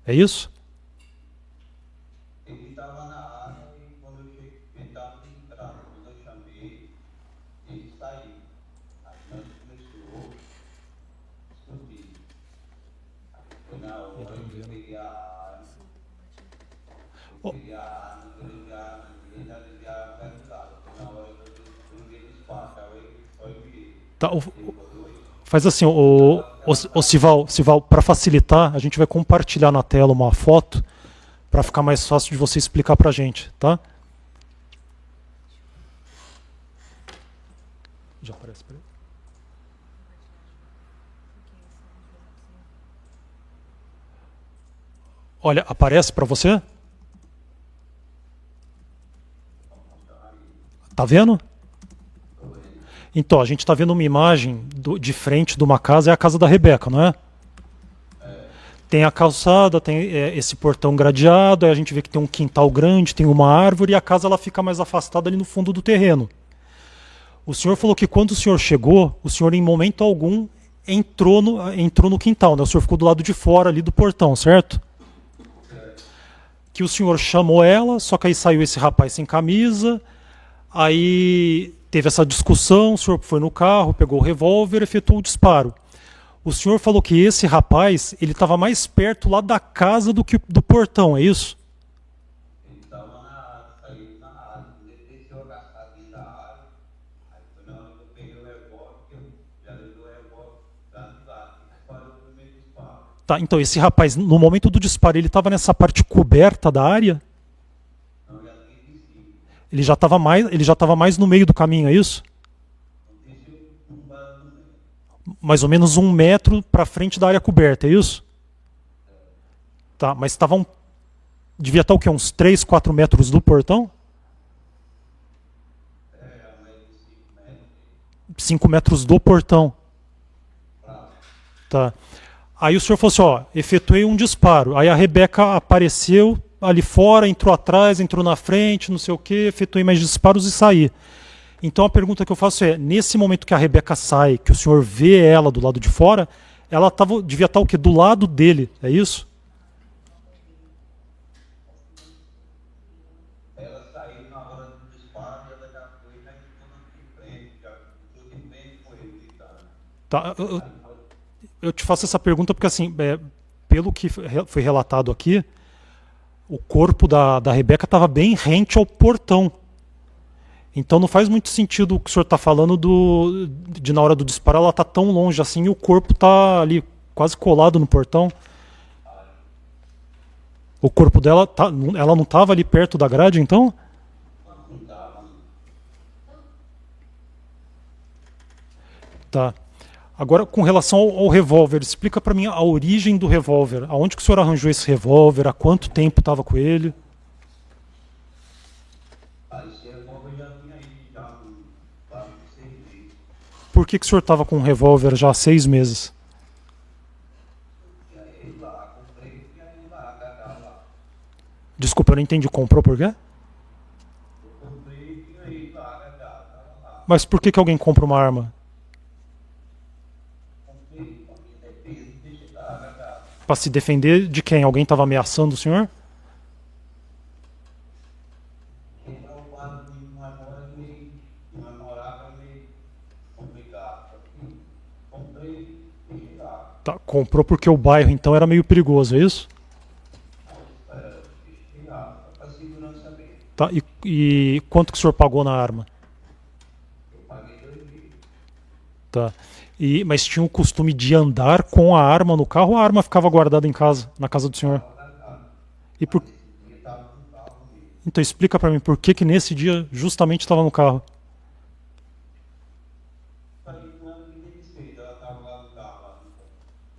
É isso? ele estava na área e quando eu cheguei, ele estava entrando. Quando eu chamei, ele saiu. Aí nós começamos a discutir. Aí foi na hora que eu peguei a arma Peguei a arma, ele já perguntava. Na hora eu liguei no espaço, aí eu liguei. Tá, faz assim, o Sival, para facilitar, a gente vai compartilhar na tela uma foto para ficar mais fácil de você explicar para a gente, tá? Já aparece para ele? Olha, aparece para você? Tá vendo? Então, a gente está vendo uma imagem de frente de uma casa, é a casa da Rebeca, não é? Tem a calçada, tem esse portão gradeado, aí a gente vê que tem um quintal grande, tem uma árvore, e a casa ela fica mais afastada ali no fundo do terreno. O senhor falou que quando o senhor chegou, o senhor em momento algum entrou no quintal, né? O senhor ficou do lado de fora ali do portão, certo? Que o senhor chamou ela, só que aí saiu esse rapaz sem camisa, aí teve essa discussão, o senhor foi no carro, pegou o revólver e efetuou o disparo. O senhor falou que esse rapaz, ele estava mais perto lá da casa do que do portão, é isso? Ele estava saindo na área, ele desceu agaçadinho da área, aí foi na hora que eu peguei o revólver, que eu já levei o revólver lá, disparou o primeiro disparo. Tá, então esse rapaz, no momento do disparo, ele estava nessa parte coberta da área? Não, já tinha descido. Ele já estava mais no meio do caminho, é isso? Desceu um barco no meio. Mais ou menos 1 metro para frente da área coberta, é isso? Tá, mas devia estar o quê? Uns 3, 4 metros do portão? 5 metros do portão. Tá. Aí o senhor falou assim, ó, efetuei um disparo. Aí a Rebeca apareceu ali fora, entrou atrás, entrou na frente, não sei o quê, efetuei mais disparos e saí. Então a pergunta que eu faço é, nesse momento que a Rebeca sai, que o senhor vê ela do lado de fora, ela devia estar o quê? Do lado dele, é isso? Ela saiu na hora do disparo e ela já foi, né, de frente, já ficou de frente com ele, gritando. Tá, eu te faço essa pergunta porque, assim, pelo que foi relatado aqui, o corpo da Rebeca estava bem rente ao portão. Então não faz muito sentido o que o senhor está falando de na hora do disparo ela está tão longe assim e o corpo está ali quase colado no portão. O corpo dela, ela não estava ali perto da grade, então? Tá. Agora, com relação ao revólver, explica para mim a origem do revólver. Aonde que o senhor arranjou esse revólver? Há quanto tempo estava com ele? Esse revólver já tinha ido já há 6 meses. Por que o senhor estava com um revólver já há 6 meses? Tinha ido lá, comprei, tinha ido lá, agarrar lá. Desculpa, eu não entendi. Comprou por quê? Eu comprei, tinha ido lá, agarrar, tava lá. Mas por que alguém compra uma arma? Comprei, com a minha defesa, deixei lá, agarrar. Para se defender de quem? Alguém estava ameaçando o senhor? Quem é o quadro de uma morada meio complicado. Comprei, deixei lá. Tá, comprou porque o bairro então era meio perigoso, é isso? Deixei lá, para segurança mesmo. Tá, e quanto que o senhor pagou na arma? Eu paguei 2 mil. Tá. Mas tinha o costume de andar com a arma no carro ou a arma ficava guardada em casa, na casa do senhor? Então explica para mim por que nesse dia justamente estava no carro.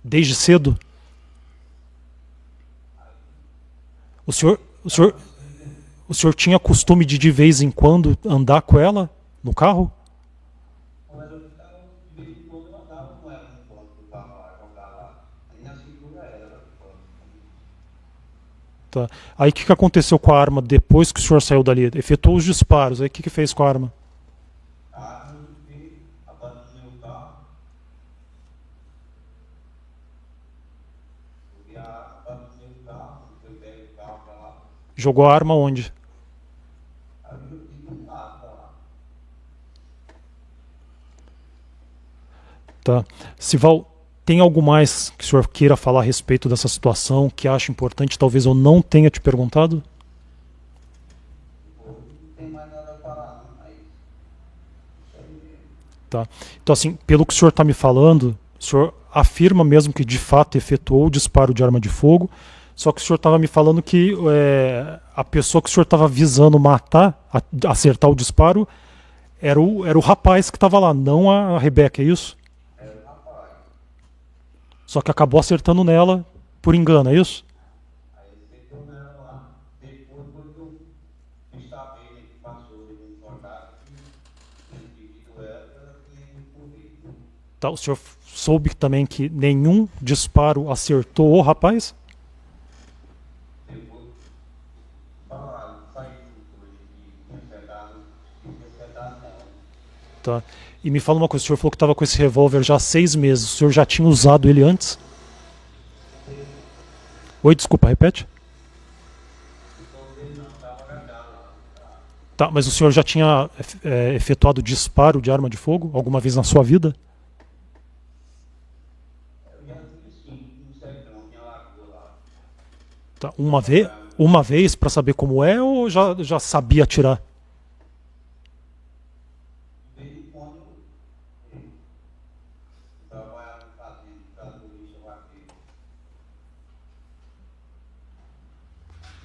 Desde cedo? O senhor tinha costume de vez em quando andar com ela no carro? Tá. Aí o que aconteceu com a arma depois que o senhor saiu dali? Efetuou os disparos, aí o que fez com a arma? A arma eu fiquei, abandonei o carro. Peguei a arma, abandonei o carro, fui pegar o carro para lá. Jogou a arma onde? Aí eu fiquei um lado para lá. Tá. Sival, tem algo mais que o senhor queira falar a respeito dessa situação, que acha importante, talvez eu não tenha te perguntado? Tá. Então, assim, pelo que o senhor está me falando, o senhor afirma mesmo que de fato efetuou o disparo de arma de fogo, só que o senhor estava me falando que a pessoa que o senhor estava visando matar, acertar o disparo, era o rapaz que estava lá, não a Rebeca, é isso? Era o rapaz. Só que acabou acertando nela por engano, é isso? Aí ele sentou nela lá. Depois, quando eu fiz saber que passou de um soldado que tinha pedido ela, ela tinha corrido. Tá, o senhor soube também que nenhum disparo acertou o rapaz? Depois, falaram, saiu hoje que tinha acertado nela. Tá. E me fala uma coisa, o senhor falou que estava com esse revólver já há 6 meses. O senhor já tinha usado ele antes? Oi, desculpa, repete. Tá, mas o senhor já tinha efetuado disparo de arma de fogo alguma vez na sua vida? Eu já tinha sim, no sertão, tinha lagoa lá. Tá, uma vez para saber como é ou já sabia atirar? De vez em quando eu trabalhava no fazenda, tratorista vaqueiro.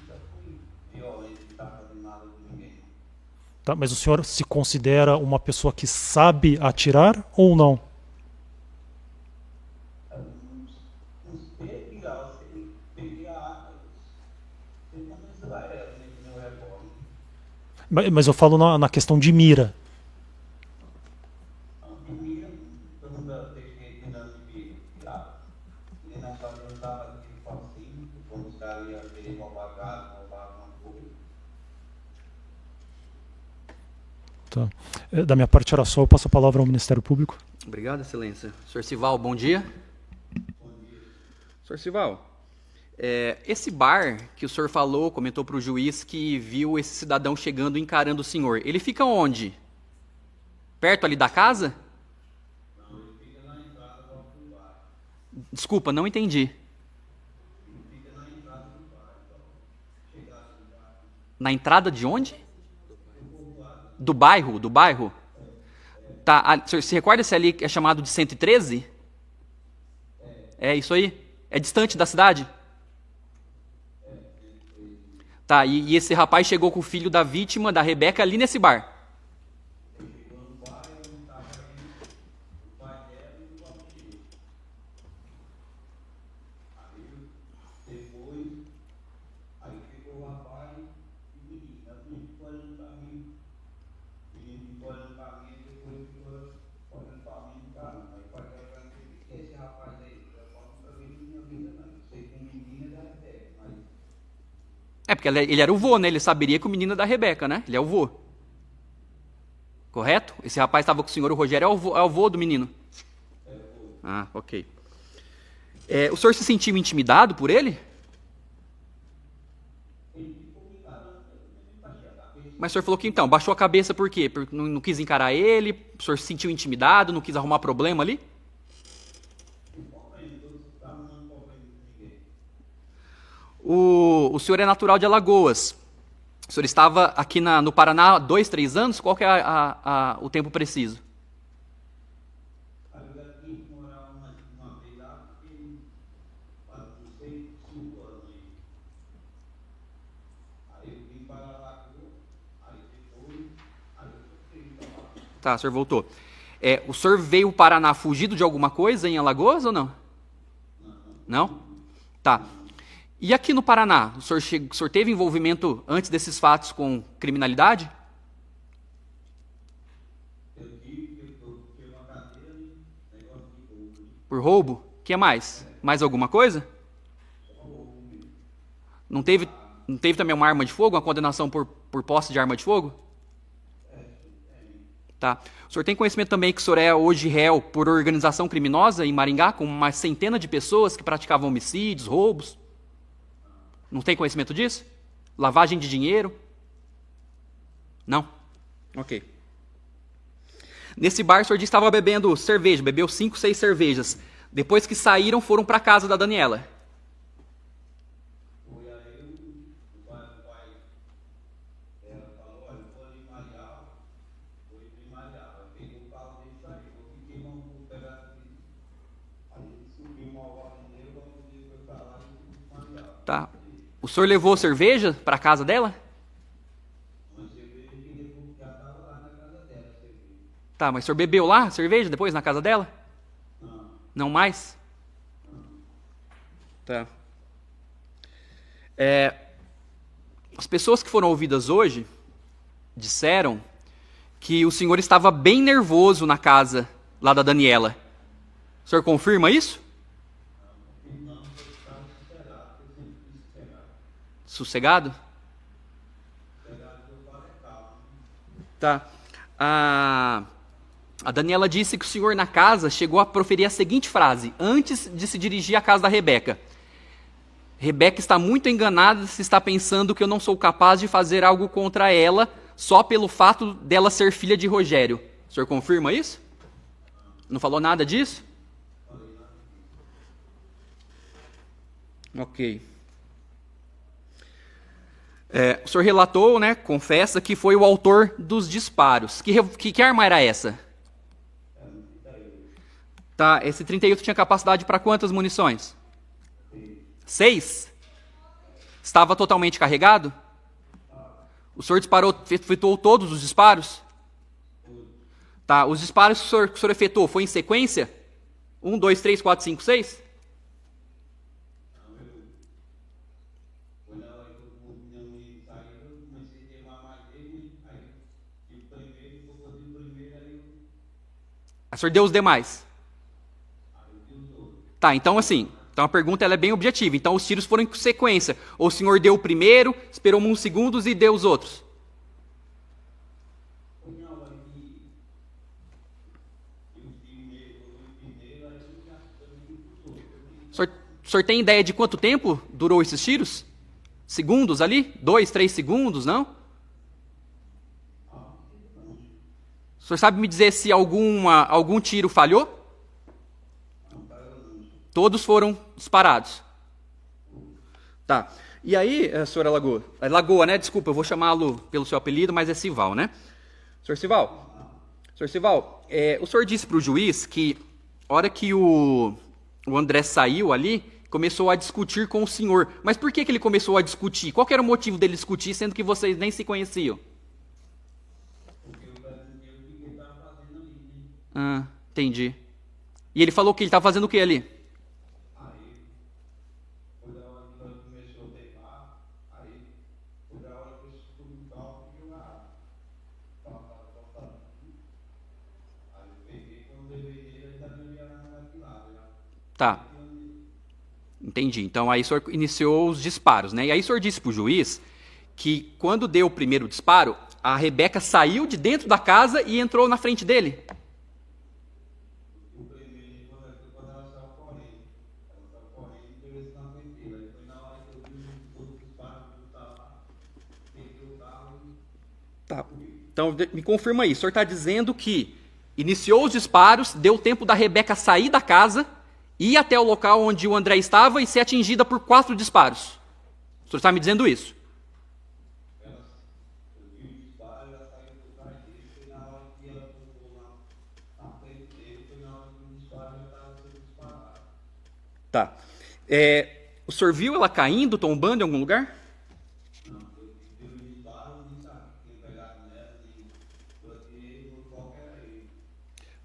Nunca fui violento, não estava fazendo nada com ninguém. Tá, mas o senhor se considera uma pessoa que sabe atirar ou não? Uns peguei lá, você peguei a arma, você não precisa ela, nem meu revólver. Mas eu falo na questão de mira. A mira, eu nunca deixei de não de mira. E na sua não estava aquele falsinho, quando os caras iam querer roubar gado, roubar alguma coisa. Tá. Da minha parte era só, eu passo a palavra ao Ministério Público. Obrigado, excelência. Sr. Sival, bom dia. Bom dia. Sr. Sival, esse bar que o senhor falou, comentou para o juiz que viu esse cidadão chegando e encarando o senhor, ele fica onde? Perto ali da casa? Não, ele fica na entrada do bar. Desculpa, não entendi. Ele fica na entrada do bar, então, chegar no bar. Na entrada de onde? Do bairro? Do bairro? Tá, o senhor se recorda se ali é chamado de 113? É isso aí? É distante da cidade? Tá, e esse rapaz chegou com o filho da vítima, da Rebeca, ali nesse bar? Aí ficou o rapaz e o menino. A menina ficou olhando para mim. O menino ficou olhando para mim e depois ficou olhando para mim no carro. Aí o pai dela vai dizer, que esse rapaz aí? Eu nunca vi na minha vida, não. Sei que o menino é da Rebeca, mas Porque ele era o vô, né? Ele saberia que o menino é da Rebeca, né? Ele é o vô. Correto? Esse rapaz estava com o senhor, o Rogério, é o vô do menino. Ah, ok. O senhor se sentiu intimidado por ele? Mas o senhor falou que então, baixou a cabeça por quê? Porque não quis encarar ele? O senhor se sentiu intimidado, não quis arrumar problema ali? O senhor é natural de Alagoas. O senhor estava aqui no Paraná há 2, 3 anos? Qual que é o tempo preciso? aí eu já tinha que morar uma vez lá, porque não sei, 5 anos aí. Aí eu vim para lá, aí depois, aí eu fiquei para lá. Tá, o senhor voltou. O senhor veio para o Paraná fugido de alguma coisa em Alagoas ou não? Não? Tá. E aqui no Paraná, o senhor teve envolvimento antes desses fatos com criminalidade? Eu tive, eu uma cadeira, negócio de roubo. Por roubo? O que mais? Mais alguma coisa? Não teve também uma arma de fogo, uma condenação por posse de arma de fogo? Tá. O senhor tem conhecimento também que o senhor é hoje réu por organização criminosa em Maringá, com uma centena de pessoas que praticavam homicídios, roubos? Não tem conhecimento disso? Lavagem de dinheiro? Não? Ok. Nesse bar, o senhor disse que estava bebendo cerveja, bebeu 5, 6 cervejas. Depois que saíram, foram para a casa da Daniela. Foi aí o pai ela falou, olha, eu vou ali em Marial, pegou o carro dele e saiu. Tá. O senhor levou cerveja para a casa dela? Tá, mas o senhor bebeu lá cerveja depois na casa dela? Não mais? Tá. As pessoas que foram ouvidas hoje disseram que o senhor estava bem nervoso na casa lá da Daniela. O senhor confirma isso? Sossegado? Tá. A Daniela disse que o senhor na casa chegou a proferir a seguinte frase, antes de se dirigir à casa da Rebeca. Rebeca está muito enganada se está pensando que eu não sou capaz de fazer algo contra ela só pelo fato dela ser filha de Rogério. O senhor confirma isso? Não falou nada disso? Ok. O senhor relatou, né, confessa que foi o autor dos disparos. Que arma era essa? Tá, esse 38 tinha capacidade para quantas munições? 6? Estava totalmente carregado? O senhor disparou, efetuou todos os disparos? Tá, os disparos que o senhor efetuou foi em sequência? 1, 2, 3, 4, 5, 6? O senhor deu os demais? Tá, então assim, a pergunta ela é bem objetiva. Então os tiros foram em sequência. Ou o senhor deu o primeiro, esperou uns segundos e deu os outros? O senhor tem ideia de quanto tempo durou esses tiros? Segundos ali? 2, 3 segundos, não? O senhor sabe me dizer se algum tiro falhou? Todos foram disparados. Tá. E aí, senhora Lagoa? Lagoa, né? Desculpa, eu vou chamá-lo pelo seu apelido, mas é Sival, né? Senhor Sival, o senhor disse para o juiz que, a hora que o André saiu ali, começou a discutir com o senhor. Mas por que ele começou a discutir? Qual que era o motivo dele discutir, sendo que vocês nem se conheciam? Entendi. E ele falou que ele estava fazendo o que ali? Tá. Entendi. Então aí o senhor iniciou os disparos, né? E aí o senhor disse para o juiz que quando deu o primeiro disparo, a Rebeca saiu de dentro da casa e entrou na frente dele. Tá. Então me confirma aí. O senhor está dizendo que iniciou os disparos, deu tempo da Rebeca sair da casa, ir até o local onde o André estava e ser atingida por 4 disparos. O senhor está me dizendo isso? Tá. O senhor viu ela caindo, tombando em algum lugar?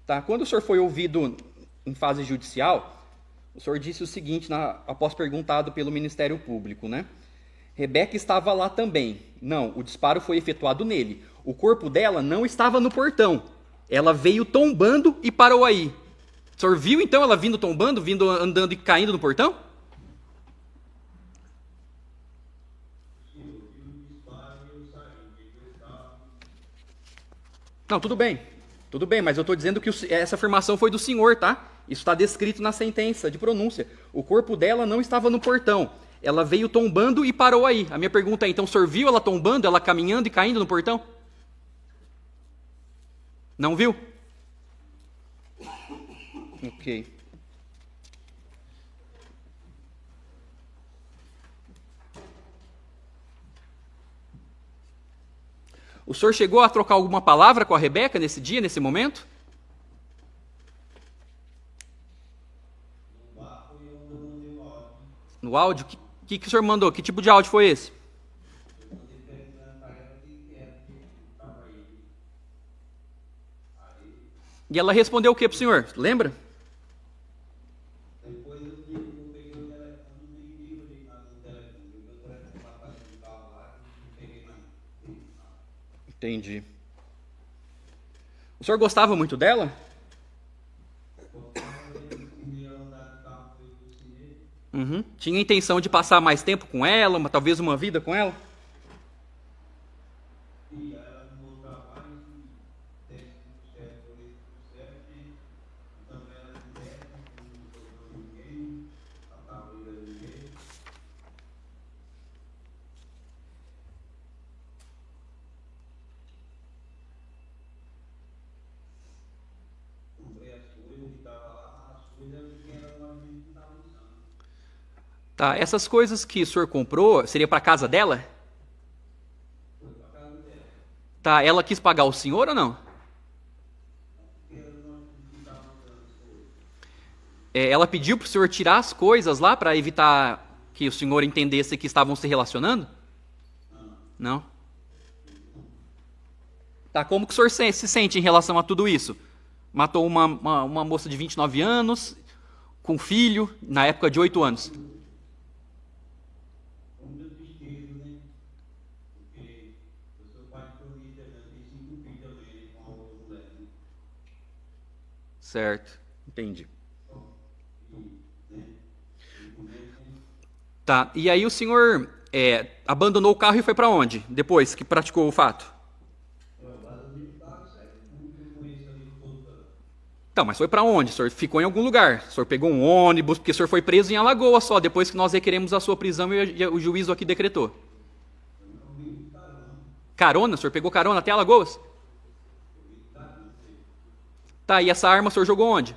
Tá. Quando o senhor foi ouvido em fase judicial, o senhor disse o seguinte, após perguntado pelo Ministério Público, né? Rebeca estava lá também. Não, o disparo foi efetuado nele. O corpo dela não estava no portão. Ela veio tombando e parou aí. O senhor viu, então, ela vindo tombando, vindo andando e caindo no portão? Não, tudo bem. Tudo bem, mas eu estou dizendo que essa afirmação foi do senhor, tá? Isso está descrito na sentença de pronúncia. O corpo dela não estava no portão. Ela veio tombando e parou aí. A minha pergunta é, então, o senhor viu ela tombando, ela caminhando e caindo no portão? Não viu? Ok. O senhor chegou a trocar alguma palavra com a Rebeca nesse dia, nesse momento? No áudio? que o senhor mandou? Que tipo de áudio foi esse? E ela respondeu o que pro senhor? Lembra? Depois eu peguei o telefone e liguei no telefone. O meu telefone lá para o carro lá, não peguei mais. Entendi. O senhor gostava muito dela? Uhum. Tinha intenção de passar mais tempo com ela, talvez uma vida com ela? Tá, essas coisas que o senhor comprou, seria para casa dela? Tá, ela quis pagar o senhor ou não? Ela pediu para o senhor tirar as coisas lá para evitar que o senhor entendesse que estavam se relacionando? Não? Tá, como que o senhor se sente em relação a tudo isso? Matou uma moça de 29 anos, com filho, na época de 8 anos. Certo, entendi. Tá, e aí o senhor abandonou o carro e foi para onde, depois que praticou o fato? Tá, mas foi para onde? O senhor ficou em algum lugar? O senhor pegou um ônibus, porque o senhor foi preso em Alagoas só, depois que nós requeremos a sua prisão e o juízo aqui decretou. Carona? O senhor pegou carona até Alagoas? Tá, e essa arma o senhor jogou onde?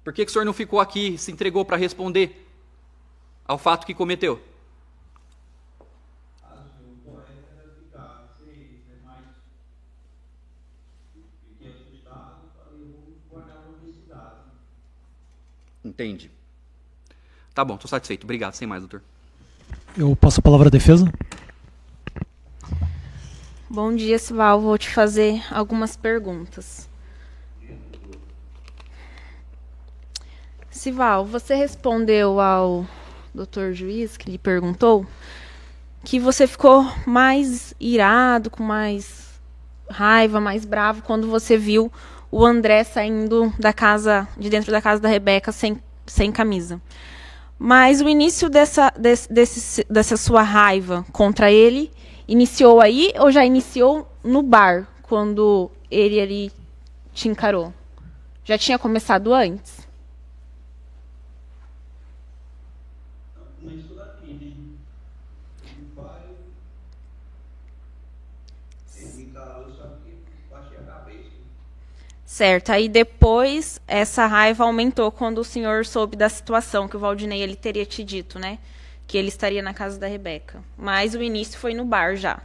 Por que o senhor não ficou aqui e se entregou para responder ao fato que cometeu? Entendi. Tá bom, estou satisfeito. Obrigado. Sem mais, doutor. Eu passo a palavra à defesa. Bom dia, Sival. Vou te fazer algumas perguntas. Sival, você respondeu ao doutor juiz que lhe perguntou que você ficou mais irado, com mais raiva, mais bravo quando você viu o André saindo da casa, de dentro da casa da Rebeca sem camisa. Mas o início dessa sua raiva contra ele iniciou aí ou já iniciou no bar, quando ele ali te encarou? Já tinha começado antes? Certo, aí depois essa raiva aumentou quando o senhor soube da situação que o Valdinei ele teria te dito, né? Que ele estaria na casa da Rebeca. Mas o início foi no bar já.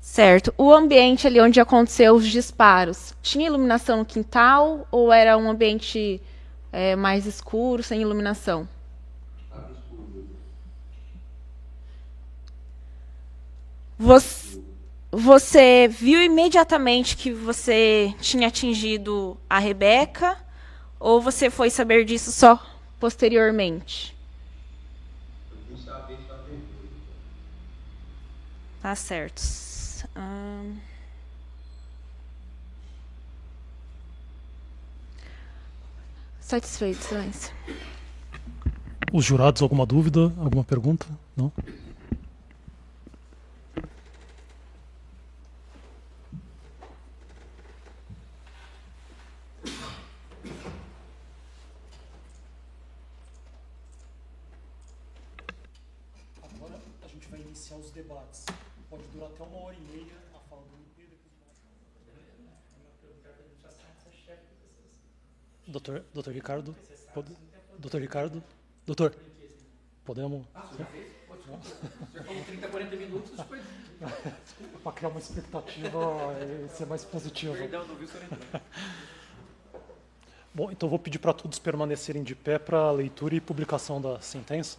Certo. O ambiente ali onde aconteceu os disparos, tinha iluminação no quintal ou era um ambiente mais escuro, sem iluminação? Você viu imediatamente que você tinha atingido a Rebeca ou você foi saber disso só posteriormente? Tá certo. Satisfeito, excelência. Os jurados, alguma dúvida? Alguma pergunta? Não? Agora a gente vai iniciar os debates. Pode durar até 1h30 a fala do MP. Doutor Ricardo? Doutor Ricardo? Doutor? Podemos? Ah, você já fez? Pô, desculpa. O senhor falou 30, 40 minutos, depois... Para criar uma expectativa e ser mais positivo. Perdão, não vi o senhor entrando. Bom, então vou pedir para todos permanecerem de pé para a leitura e publicação da sentença.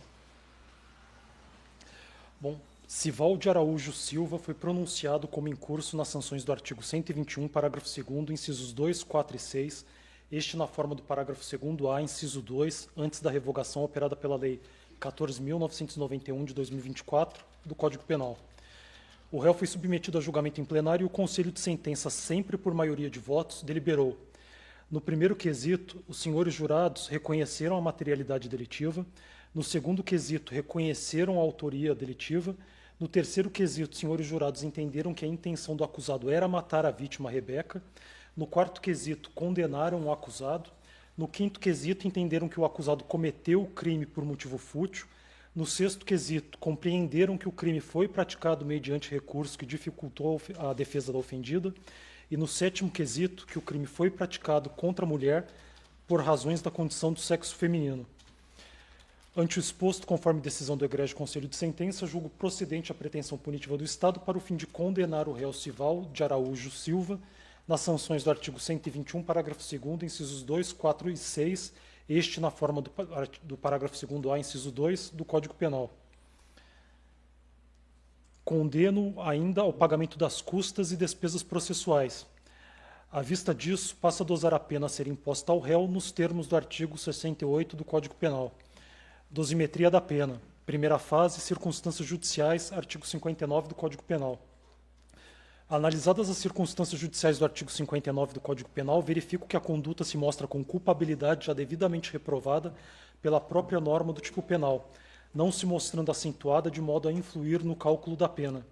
Bom, Sival de Araújo Silva foi pronunciado como incurso nas sanções do artigo 121, parágrafo 2º, incisos 2, 4 e 6, este na forma do parágrafo 2º-A, inciso 2, antes da revogação operada pela Lei 14.991 de 2024 do Código Penal. O réu foi submetido a julgamento em plenário e o Conselho de Sentença, sempre por maioria de votos, deliberou. No primeiro quesito, os senhores jurados reconheceram a materialidade delitiva. No segundo quesito, reconheceram a autoria delitiva. No terceiro quesito, os senhores jurados entenderam que a intenção do acusado era matar a vítima Rebeca. No quarto quesito, condenaram o acusado. No quinto quesito, entenderam que o acusado cometeu o crime por motivo fútil. No sexto quesito, compreenderam que o crime foi praticado mediante recurso que dificultou a defesa da ofendida. E no sétimo quesito, que o crime foi praticado contra a mulher por razões da condição do sexo feminino. Ante o exposto, conforme decisão do Egrégio Conselho de Sentença, julgo procedente a pretensão punitiva do Estado para o fim de condenar o réu Sival de Araújo Silva nas sanções do artigo 121, parágrafo 2º, incisos 2, 4 e 6, este na forma do parágrafo 2º-A, inciso 2, do Código Penal. Condeno ainda ao pagamento das custas e despesas processuais. À vista disso, passa a dosar a pena a ser imposta ao réu nos termos do artigo 68 do Código Penal. Dosimetria da pena. Primeira fase, circunstâncias judiciais, artigo 59 do Código Penal. Analisadas as circunstâncias judiciais do artigo 59 do Código Penal, verifico que a conduta se mostra com culpabilidade já devidamente reprovada pela própria norma do tipo penal, não se mostrando acentuada de modo a influir no cálculo da pena.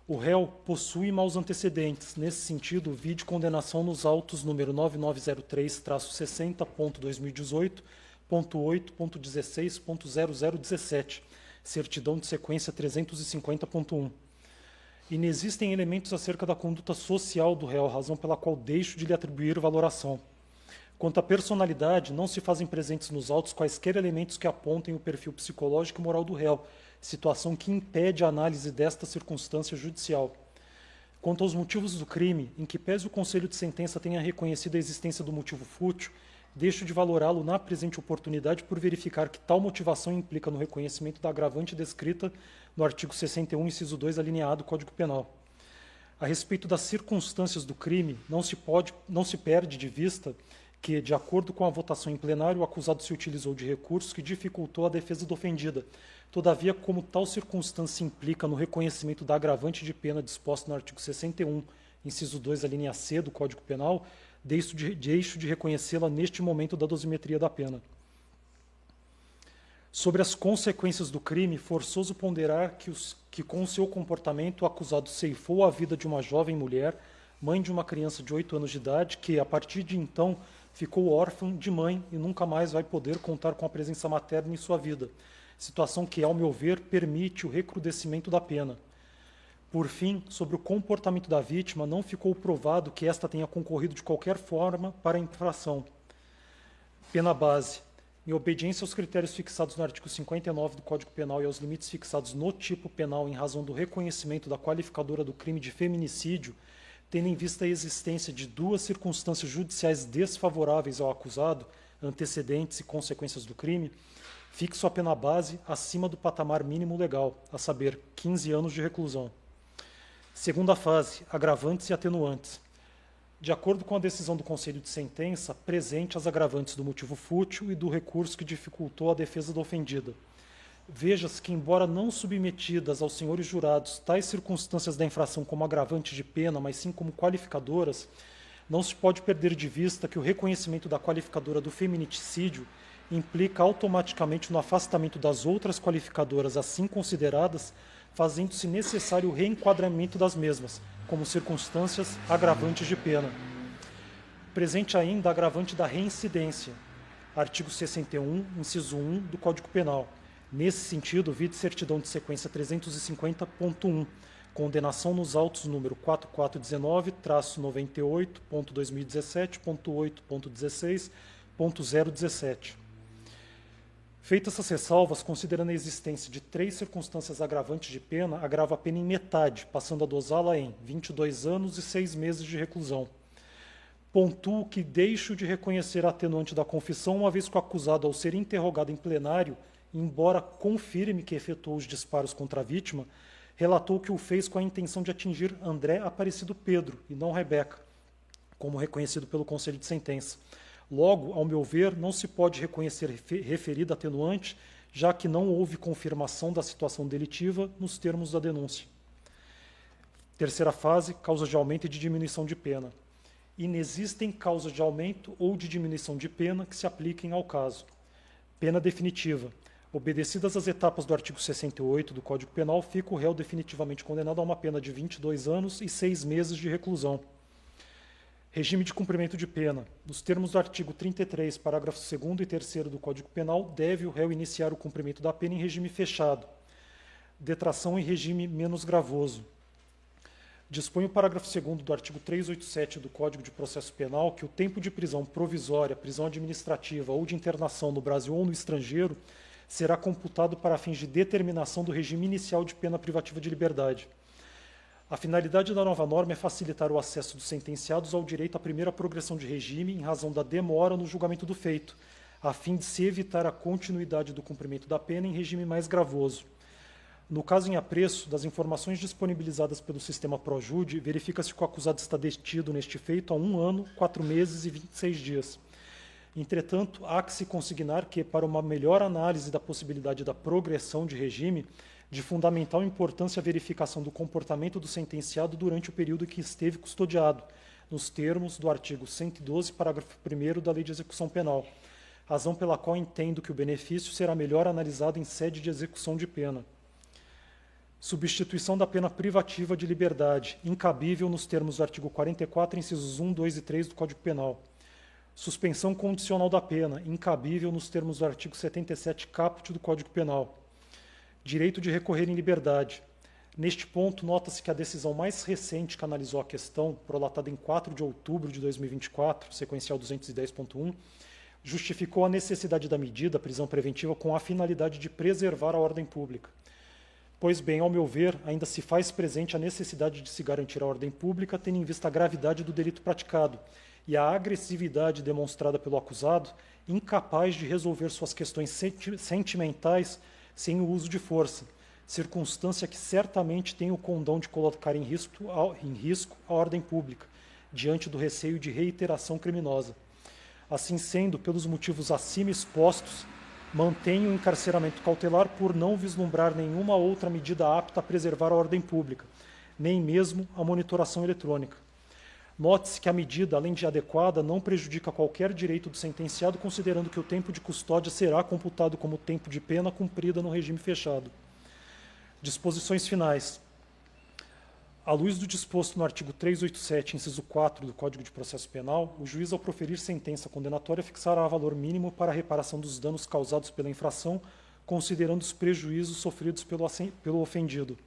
O réu possui maus antecedentes. Nesse sentido, vide condenação nos autos número 9903-60.2018.8.16.0017, certidão de sequência 350.1. Inexistem elementos acerca da conduta social do réu, razão pela qual deixo de lhe atribuir valoração. Quanto à personalidade, não se fazem presentes nos autos quaisquer elementos que apontem o perfil psicológico e moral do réu, situação que impede a análise desta circunstância judicial. Quanto aos motivos do crime, em que pese o Conselho de Sentença tenha reconhecido a existência do motivo fútil, deixo de valorá-lo na presente oportunidade por verificar que tal motivação implica no reconhecimento da agravante descrita no artigo 61, inciso 2, alineado do Código Penal. A respeito das circunstâncias do crime, não se perde de vista que, de acordo com a votação em plenário, o acusado se utilizou de recurso que dificultou a defesa do ofendida. Todavia, como tal circunstância implica no reconhecimento da agravante de pena disposta no artigo 61, inciso 2, a linha C do Código Penal, deixo de reconhecê-la neste momento da dosimetria da pena. Sobre as consequências do crime, forçoso ponderar que com o seu comportamento o acusado ceifou a vida de uma jovem mulher, mãe de uma criança de 8 anos de idade, que, a partir de então, ficou órfã de mãe e nunca mais vai poder contar com a presença materna em sua vida, situação que, ao meu ver, permite o recrudescimento da pena. Por fim, sobre o comportamento da vítima, não ficou provado que esta tenha concorrido de qualquer forma para a infração. Pena base. Em obediência aos critérios fixados no artigo 59 do Código Penal e aos limites fixados no tipo penal em razão do reconhecimento da qualificadora do crime de feminicídio, tendo em vista a existência de duas circunstâncias judiciais desfavoráveis ao acusado, antecedentes e consequências do crime, fixo a pena base acima do patamar mínimo legal, a saber, 15 anos de reclusão. Segunda fase, agravantes e atenuantes. De acordo com a decisão do Conselho de Sentença, presente as agravantes do motivo fútil e do recurso que dificultou a defesa da ofendida. Veja-se que, embora não submetidas aos senhores jurados tais circunstâncias da infração como agravante de pena, mas sim como qualificadoras, não se pode perder de vista que o reconhecimento da qualificadora do feminicídio implica automaticamente no afastamento das outras qualificadoras assim consideradas, fazendo-se necessário o reenquadramento das mesmas, como circunstâncias agravantes de pena. Presente ainda a agravante da reincidência, artigo 61, inciso 1 do Código Penal. Nesse sentido, vide certidão de sequência 350.1, condenação nos autos número 4419-98.2017.8.16.017. Feitas essas ressalvas, considerando a existência de 3 circunstâncias agravantes de pena, agrava a pena em metade, passando a dosá-la em 22 anos e 6 meses de reclusão. Pontuo que deixo de reconhecer a atenuante da confissão, uma vez que o acusado, ao ser interrogado em plenário, embora confirme que efetuou os disparos contra a vítima, relatou que o fez com a intenção de atingir André Aparecido Pedro, e não Rebeca, como reconhecido pelo Conselho de Sentença. Logo, ao meu ver, não se pode reconhecer referida atenuante, já que não houve confirmação da situação delitiva nos termos da denúncia. Terceira fase, causas de aumento e de diminuição de pena. Inexistem causas de aumento ou de diminuição de pena que se apliquem ao caso. Pena definitiva. Obedecidas as etapas do artigo 68 do Código Penal, fica o réu definitivamente condenado a uma pena de 22 anos e 6 meses de reclusão. Regime de cumprimento de pena. Nos termos do artigo 33, parágrafos 2º e 3º do Código Penal, deve o réu iniciar o cumprimento da pena em regime fechado. Detração em regime menos gravoso. Dispõe o parágrafo 2º do artigo 387 do Código de Processo Penal que o tempo de prisão provisória, prisão administrativa ou de internação no Brasil ou no estrangeiro será computado para fins de determinação do regime inicial de pena privativa de liberdade. A finalidade da nova norma é facilitar o acesso dos sentenciados ao direito à primeira progressão de regime em razão da demora no julgamento do feito, a fim de se evitar a continuidade do cumprimento da pena em regime mais gravoso. No caso em apreço, das informações disponibilizadas pelo sistema Projude, verifica-se que o acusado está detido neste feito há 1 ano, 4 meses e 26 dias. Entretanto, há que se consignar que, para uma melhor análise da possibilidade da progressão de regime, de fundamental importância a verificação do comportamento do sentenciado durante o período em que esteve custodiado, nos termos do artigo 112, parágrafo 1º da Lei de Execução Penal, razão pela qual entendo que o benefício será melhor analisado em sede de execução de pena. Substituição da pena privativa de liberdade, incabível nos termos do artigo 44, incisos 1, 2 e 3 do Código Penal. Suspensão condicional da pena, incabível nos termos do artigo 77 caput do Código Penal. Direito de recorrer em liberdade. Neste ponto, nota-se que a decisão mais recente que analisou a questão, prolatada em 4 de outubro de 2024, sequencial 210.1, justificou a necessidade da medida, prisão preventiva, com a finalidade de preservar a ordem pública. Pois bem, ao meu ver, ainda se faz presente a necessidade de se garantir a ordem pública, tendo em vista a gravidade do delito praticado e a agressividade demonstrada pelo acusado, incapaz de resolver suas questões sentimentais sem o uso de força, circunstância que certamente tem o condão de colocar em risco a ordem pública, diante do receio de reiteração criminosa. Assim sendo, pelos motivos acima expostos, mantenho o encarceramento cautelar por não vislumbrar nenhuma outra medida apta a preservar a ordem pública, nem mesmo a monitoração eletrônica. Note-se que a medida, além de adequada, não prejudica qualquer direito do sentenciado, considerando que o tempo de custódia será computado como tempo de pena cumprida no regime fechado. Disposições finais. À luz do disposto no artigo 387, inciso 4 do Código de Processo Penal, o juiz, ao proferir sentença condenatória, fixará valor mínimo para a reparação dos danos causados pela infração, considerando os prejuízos sofridos pelo ofendido.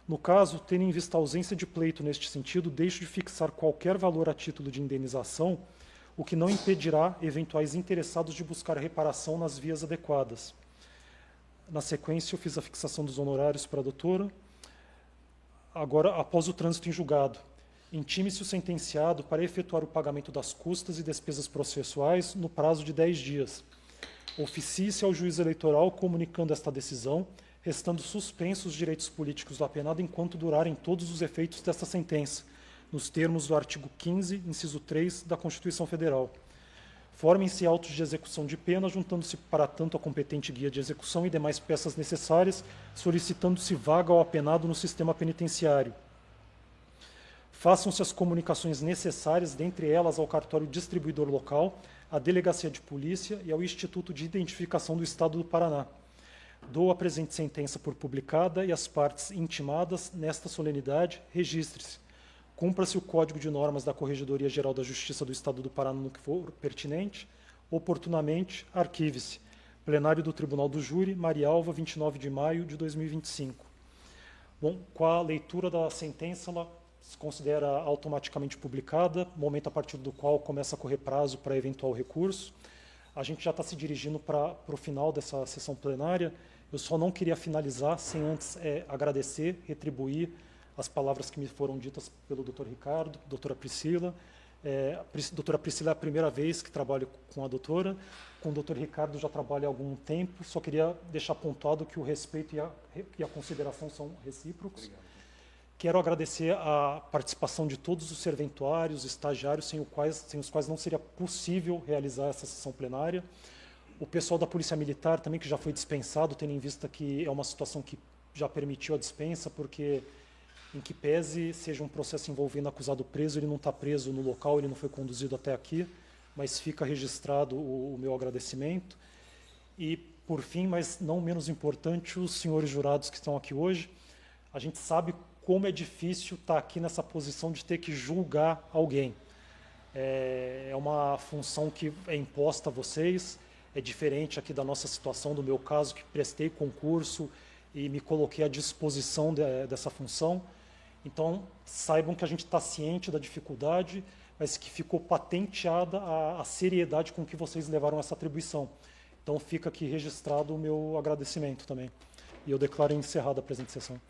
No caso, tendo em vista a ausência de pleito neste sentido, deixo de fixar qualquer valor a título de indenização, o que não impedirá eventuais interessados de buscar reparação nas vias adequadas. Na sequência, eu fiz a fixação dos honorários para a doutora. Agora, após o trânsito em julgado, intime-se o sentenciado para efetuar o pagamento das custas e despesas processuais no prazo de 10 dias. Oficie-se ao juiz eleitoral comunicando esta decisão, restando suspensos os direitos políticos do apenado enquanto durarem todos os efeitos desta sentença, nos termos do artigo 15, inciso 3 da Constituição Federal. Formem-se autos de execução de pena, juntando-se para tanto a competente guia de execução e demais peças necessárias, solicitando-se vaga ao apenado no sistema penitenciário. Façam-se as comunicações necessárias, dentre elas ao cartório distribuidor local, à Delegacia de Polícia e ao Instituto de Identificação do Estado do Paraná. Dou a presente sentença por publicada e as partes intimadas nesta solenidade, registre-se. Cumpra-se o Código de Normas da Corregedoria Geral da Justiça do Estado do Paraná no que for pertinente. Oportunamente, arquive-se. Plenário do Tribunal do Júri, Marialva, 29 de maio de 2025. Bom, com a leitura da sentença, ela se considera automaticamente publicada, momento a partir do qual começa a correr prazo para eventual recurso. A gente já está se dirigindo para o final dessa sessão plenária. Eu só não queria finalizar sem antes agradecer, retribuir as palavras que me foram ditas pelo Dr. Ricardo, doutora Priscila. Doutora Priscila é a primeira vez que trabalho com a doutora. Com o Dr. Ricardo já trabalho há algum tempo. Só queria deixar pontuado que o respeito e a consideração são recíprocos. Obrigado. Quero agradecer a participação de todos os serventuários, estagiários, sem os quais não seria possível realizar essa sessão plenária. O pessoal da Polícia Militar também, que já foi dispensado, tendo em vista que é uma situação que já permitiu a dispensa, porque, em que pese seja um processo envolvendo acusado preso, ele não está preso no local, ele não foi conduzido até aqui, mas fica registrado o meu agradecimento. E, por fim, mas não menos importante, os senhores jurados que estão aqui hoje. A gente sabe como é difícil estar aqui nessa posição de ter que julgar alguém. É uma função que é imposta a vocês, é diferente aqui da nossa situação, do meu caso, que prestei concurso e me coloquei à disposição dessa função. Então, saibam que a gente está ciente da dificuldade, mas que ficou patenteada a seriedade com que vocês levaram essa atribuição. Então, fica aqui registrado o meu agradecimento também. E eu declaro encerrada a presente sessão.